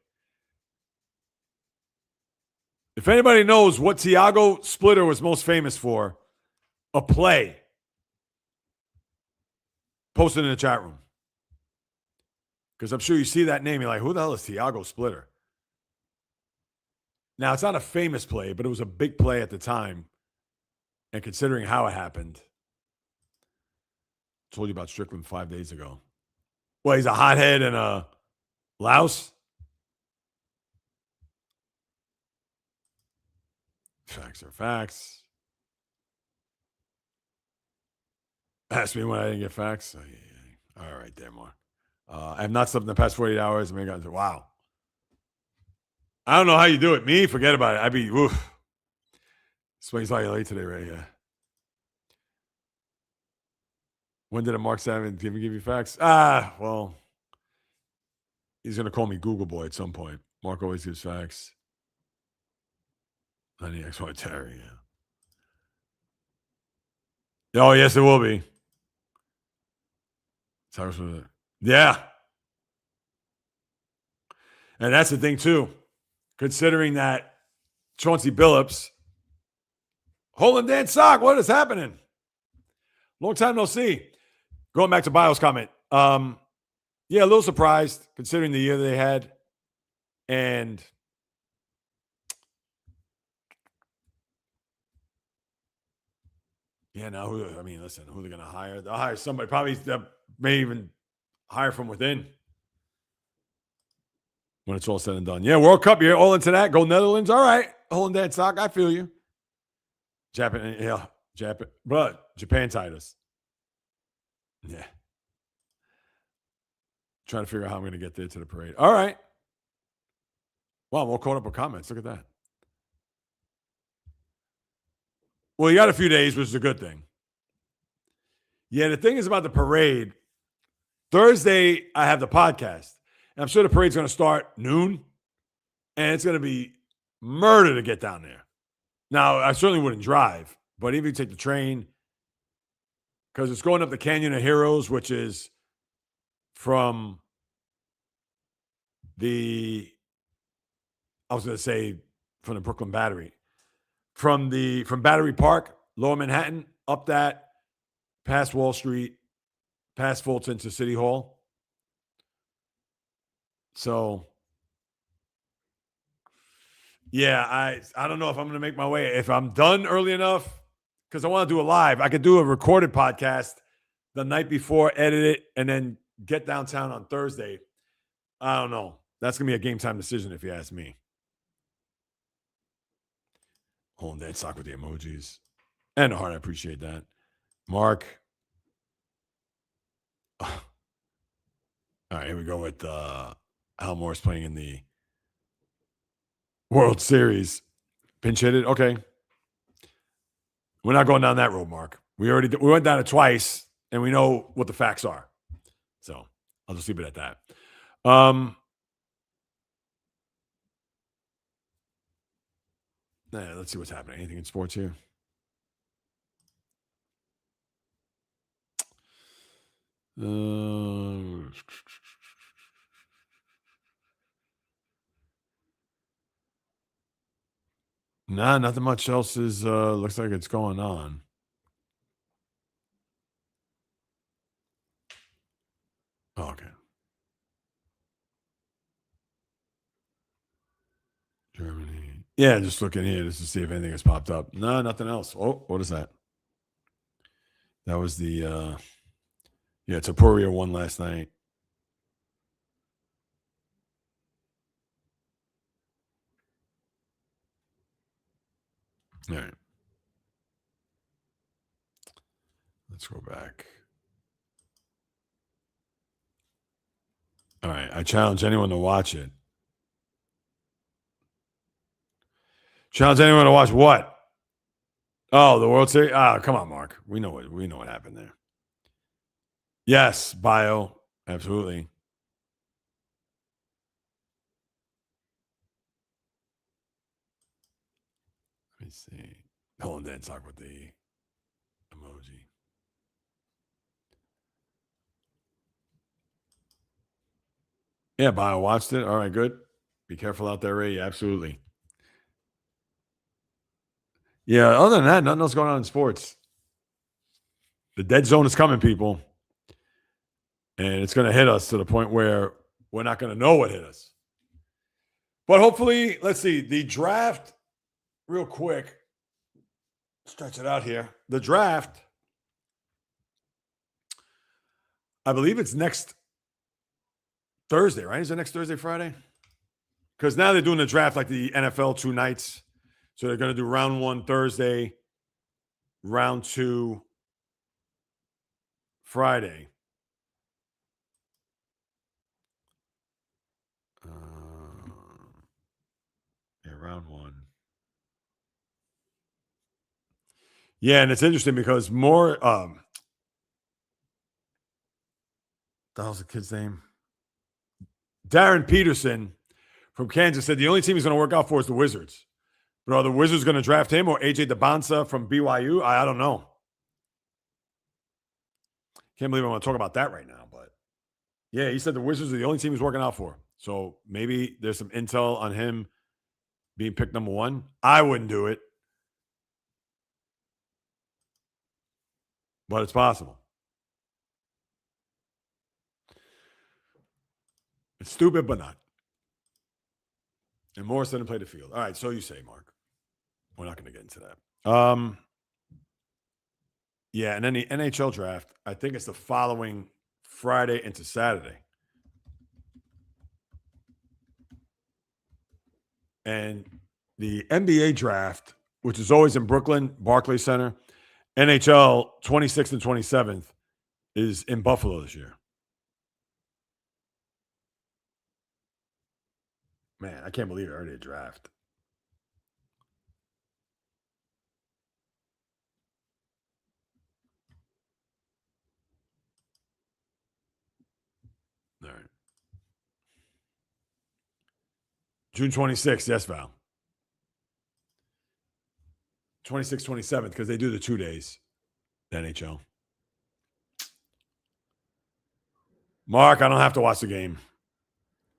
If If anybody knows what Thiago Splitter was most famous for, a play, post it in the chat room. Because I'm sure you see that name, you're like, who the hell is Thiago Splitter? Now, it's not a famous play, but it was a big play at the time. And considering how it happened, I told you about Strickland 5 days ago. Well, he's a hothead and a louse. Facts are facts. Ask me when I didn't get facts. Oh, yeah. All right, there, Mark. I have not slept in the past 48 hours. Wow. I don't know how you do it. Me, forget about it. I'd be, oof. Swings like late today, right? Yeah. When did a Mark Savin give you facts? Well, he's going to call me Google Boy at some point. Mark always gives facts. Honey, XY Terry, yeah. Oh, yes, it will be. Yeah. And that's the thing, too. Considering that Chauncey Billups, Holland Dan Sock, what is happening? Long time no see. Going back to Bio's comment. Yeah, a little surprised considering the year they had. And yeah, now listen, who they're going to hire? They'll hire somebody, probably that may even hire from within when it's all said and done. Yeah, World Cup, you're all into that. Go Netherlands. All right. Holland Dan Sock, I feel you. Japan tied us. Yeah. Trying to figure out how I'm going to get there to the parade. All right. Wow, I'm all caught up with comments. Look at that. Well, you got a few days, which is a good thing. Yeah, the thing is about the parade. Thursday, I have the podcast. And I'm sure the parade's going to start noon. And it's going to be murder to get down there. Now, I certainly wouldn't drive. But even if you take the train, because it's going up the Canyon of Heroes, which is from the Brooklyn Battery. From Battery Park, Lower Manhattan, up that, past Wall Street, past Fulton to City Hall. So, yeah, I don't know if I'm going to make my way. If I'm done early enough, because I want to do a live. I could do a recorded podcast the night before, edit it, and then get downtown on Thursday. I don't know. That's going to be a game time decision if you ask me. Holding that sock with the emojis. And the heart, I appreciate that. Mark. All right, here we go with Al Morris playing in the World Series. Pinch hit it. Okay. We're not going down that road, Mark. We went down it twice, and we know what the facts are. So I'll just leave it at that. Let's see what's happening. Anything in sports here? Nah, nothing much else is looks like it's going on. Oh, okay. Germany. Yeah, just looking here just to see if anything has popped up. No, nothing else. Oh, what is that? That was the Tapuria won last night. All right. Let's go back. All right. I challenge anyone to watch it. Challenge anyone to watch what? Oh, the World Series? Come on, Mark. We know what happened there. Yes, Bio. Absolutely. Let me see. Hold on, Dan. Talk with the emoji. Yeah, Bio watched it. All right, good. Be careful out there, Ray. Absolutely. Yeah, other than that, nothing else going on in sports. The dead zone is coming, people. And it's going to hit us to the point where we're not going to know what hit us. But hopefully, let's see, the draft, real quick, stretch it out here. The draft, I believe it's next Thursday, right? Is it next Thursday, Friday? Because now they're doing the draft like the NFL 2 nights. So they're going to do round 1 Thursday, round 2 Friday. Yeah, round 1. Yeah, and it's interesting because more the hell's the kid's name? Darren Peterson from Kansas said the only team he's going to work out for is the Wizards. But are the Wizards going to draft him or AJ DeBonsa from BYU? I don't know. Can't believe I want to talk about that right now. But yeah, he said the Wizards are the only team he's working out for. So maybe there's some intel on him being picked number 1. I wouldn't do it. But it's possible. It's stupid, but not. And Morris didn't play the field. All right, so you say, Mark. We're not going to get into that. Yeah, and then the NHL draft, I think it's the following Friday into Saturday. And the NBA draft, which is always in Brooklyn, Barclays Center, NHL 26th and 27th is in Buffalo this year. Man, I can't believe it already a draft. All right. June 26th, yes, Val. 26th, 27th, because they do the 2 days, the NHL. Mark, I don't have to watch the game.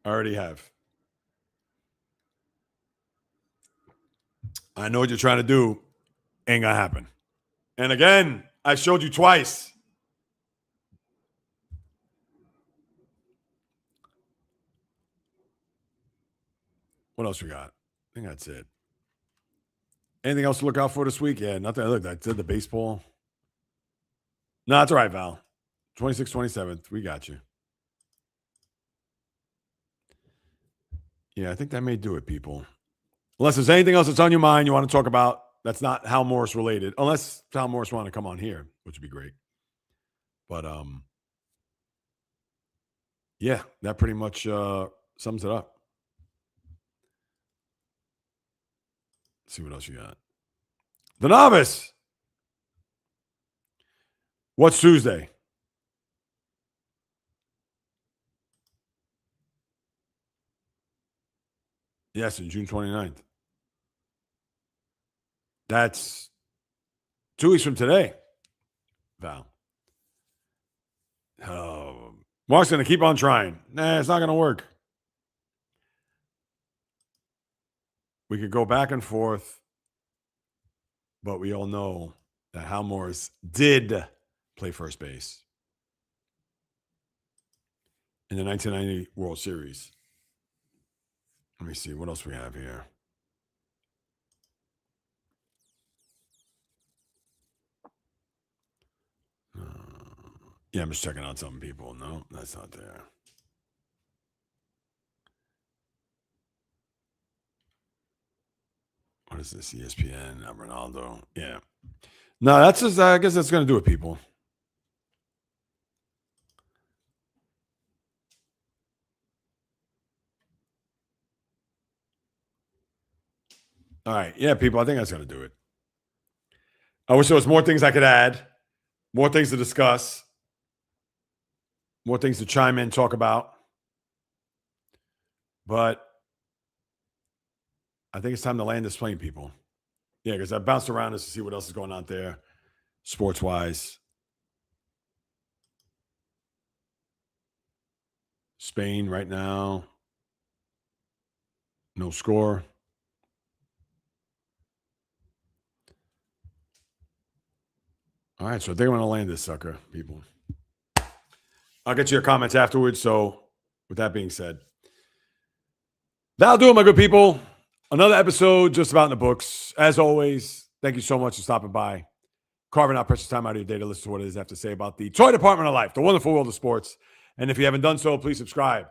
I already have. I know what you're trying to do. Ain't gonna happen. And again, I showed you twice. What else we got? I think that's it. Anything else to look out for this week? Yeah, nothing. Look, I did the baseball. No, that's all right, Val. 26th, 27th. We got you. Yeah, I think that may do it, people. Unless there's anything else that's on your mind you want to talk about that's not Hal Morris related. Unless Hal Morris want to come on here, which would be great. But yeah, that pretty much sums it up. Let's see what else you got. The Novice. What's Tuesday? Yes, in June 29th. That's 2 weeks from today, Val. Oh, Mark's going to keep on trying. Nah, it's not going to work. We could go back and forth, but we all know that Hal Morris did play first base in the 1990 World Series. Let me see. What else we have here? Yeah, I'm just checking out some people. No, that's not there. What is this? ESPN, Ronaldo. Yeah. No, that's just, I guess that's going to do it, people. All right. Yeah, people, I think that's going to do it. I wish there was more things I could add, more things to discuss, more things to chime in, talk about. But I think it's time to land this plane, people. Yeah, because I bounced around just to see what else is going on there, sports-wise. Spain right now, no score. All right, so I think I'm going to land this sucker, people. I'll get you your comments afterwards. So with that being said, that'll do it, my good people. Another episode just about in the books. As always, thank you so much for stopping by, carving out precious time out of your day to listen to what it is I have to say about the toy department of life, the wonderful world of sports. And if you haven't done so, please subscribe,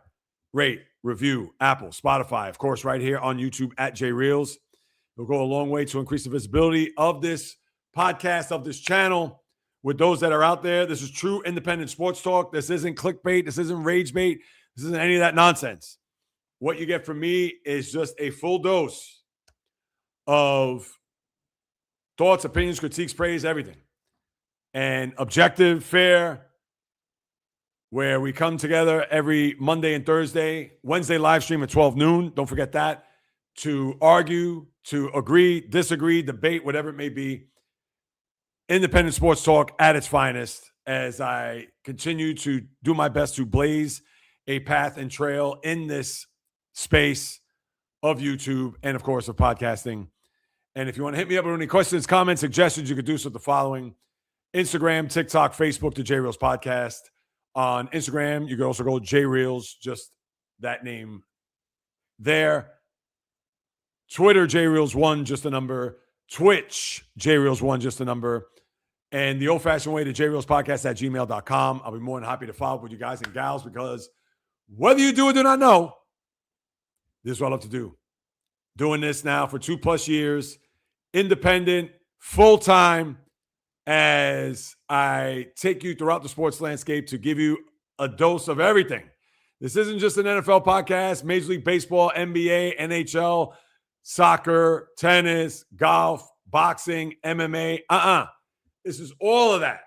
rate, review, Apple, Spotify, of course, right here on YouTube at JReels. It'll go a long way to increase the visibility of this podcast, of this channel with those that are out there. This is true independent sports talk. This isn't clickbait. This isn't rage bait. This isn't any of that nonsense. What you get from me is just a full dose of thoughts, opinions, critiques, praise, everything. And objective, fair, where we come together every Monday and Thursday, Wednesday live stream at 12 noon. Don't forget that. To argue, to agree, disagree, debate, whatever it may be. Independent sports talk at its finest as I continue to do my best to blaze a path and trail in this space of YouTube and, of course, of podcasting. And if you want to hit me up with any questions, comments, suggestions, you could do so with the following: Instagram, TikTok, Facebook, the JReels Podcast. On Instagram, you can also go JReels, just that name there. Twitter, JReels1, just a number. Twitch, JReels1, just a number. And the old-fashioned way to JReelsPodcast at gmail.com. I'll be more than happy to follow up with you guys and gals, because whether you do or do not know, this is what I love to do. Doing this now for 2+ years, independent, full-time, as I take you throughout the sports landscape to give you a dose of everything. This isn't just an NFL podcast, Major League Baseball, NBA, NHL, soccer, tennis, golf, boxing, MMA. This is all of that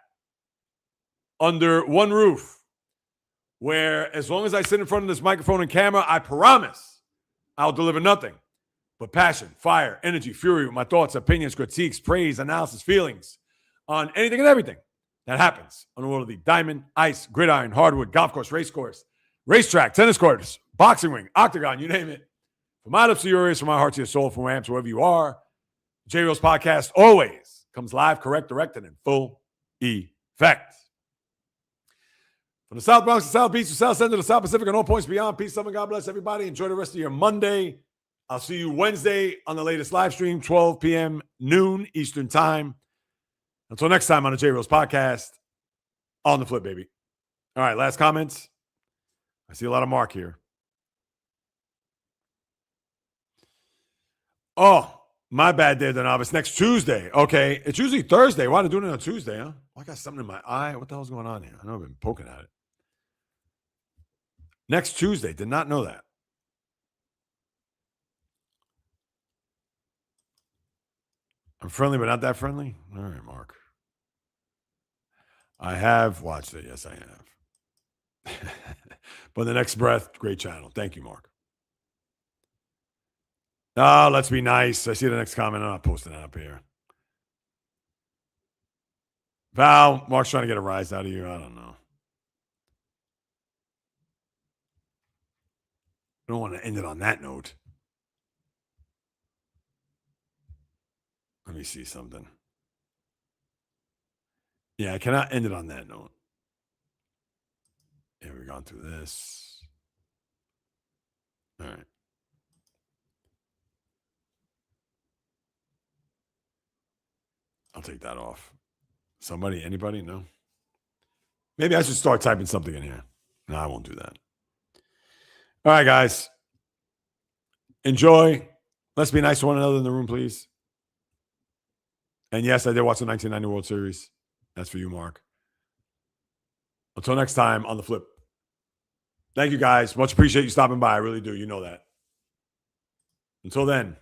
under one roof, where as long as I sit in front of this microphone and camera, I promise I'll deliver nothing but passion, fire, energy, fury with my thoughts, opinions, critiques, praise, analysis, feelings on anything and everything that happens on the world of the diamond, ice, gridiron, hardwood, golf course, race course, racetrack, tennis courts, boxing ring, octagon, you name it. From my lips to your ears, from my heart to your soul, from where I am to wherever you are, JReels Podcast always comes live, correct, directed, in full effect. From the South Bronx to South Beach to South End to the South Pacific and all points beyond, peace, love, and God bless everybody. Enjoy the rest of your Monday. I'll see you Wednesday on the latest live stream, 12 p.m. noon Eastern time. Until next time on the JReels Podcast, on the flip, baby. All right, last comments. I see a lot of Mark here. Oh, my bad there, the novice. Next Tuesday. Okay. It's usually Thursday. Why are they doing it on Tuesday, huh? I got something in my eye. What the hell's going on here? I know I've been poking at it. Next Tuesday. Did not know that. I'm friendly, but not that friendly? All right, Mark. I have watched it. Yes, I have. But the next breath, great channel. Thank you, Mark. Oh, let's be nice. I see the next comment. I'm not posting that up here. Val, Mark's trying to get a rise out of you. I don't know. I don't want to end it on that note. Let me see something. Yeah, I cannot end it on that note. Yeah, we've gone through this. All right. I'll take that off. Somebody, anybody? No? Maybe I should start typing something in here. No, I won't do that. All right, guys. Enjoy. Let's be nice to one another in the room, please. And yes, I did watch the 1990 World Series. That's for you, Mark. Until next time on the flip. Thank you, guys. Much appreciate you stopping by. I really do. You know that. Until then.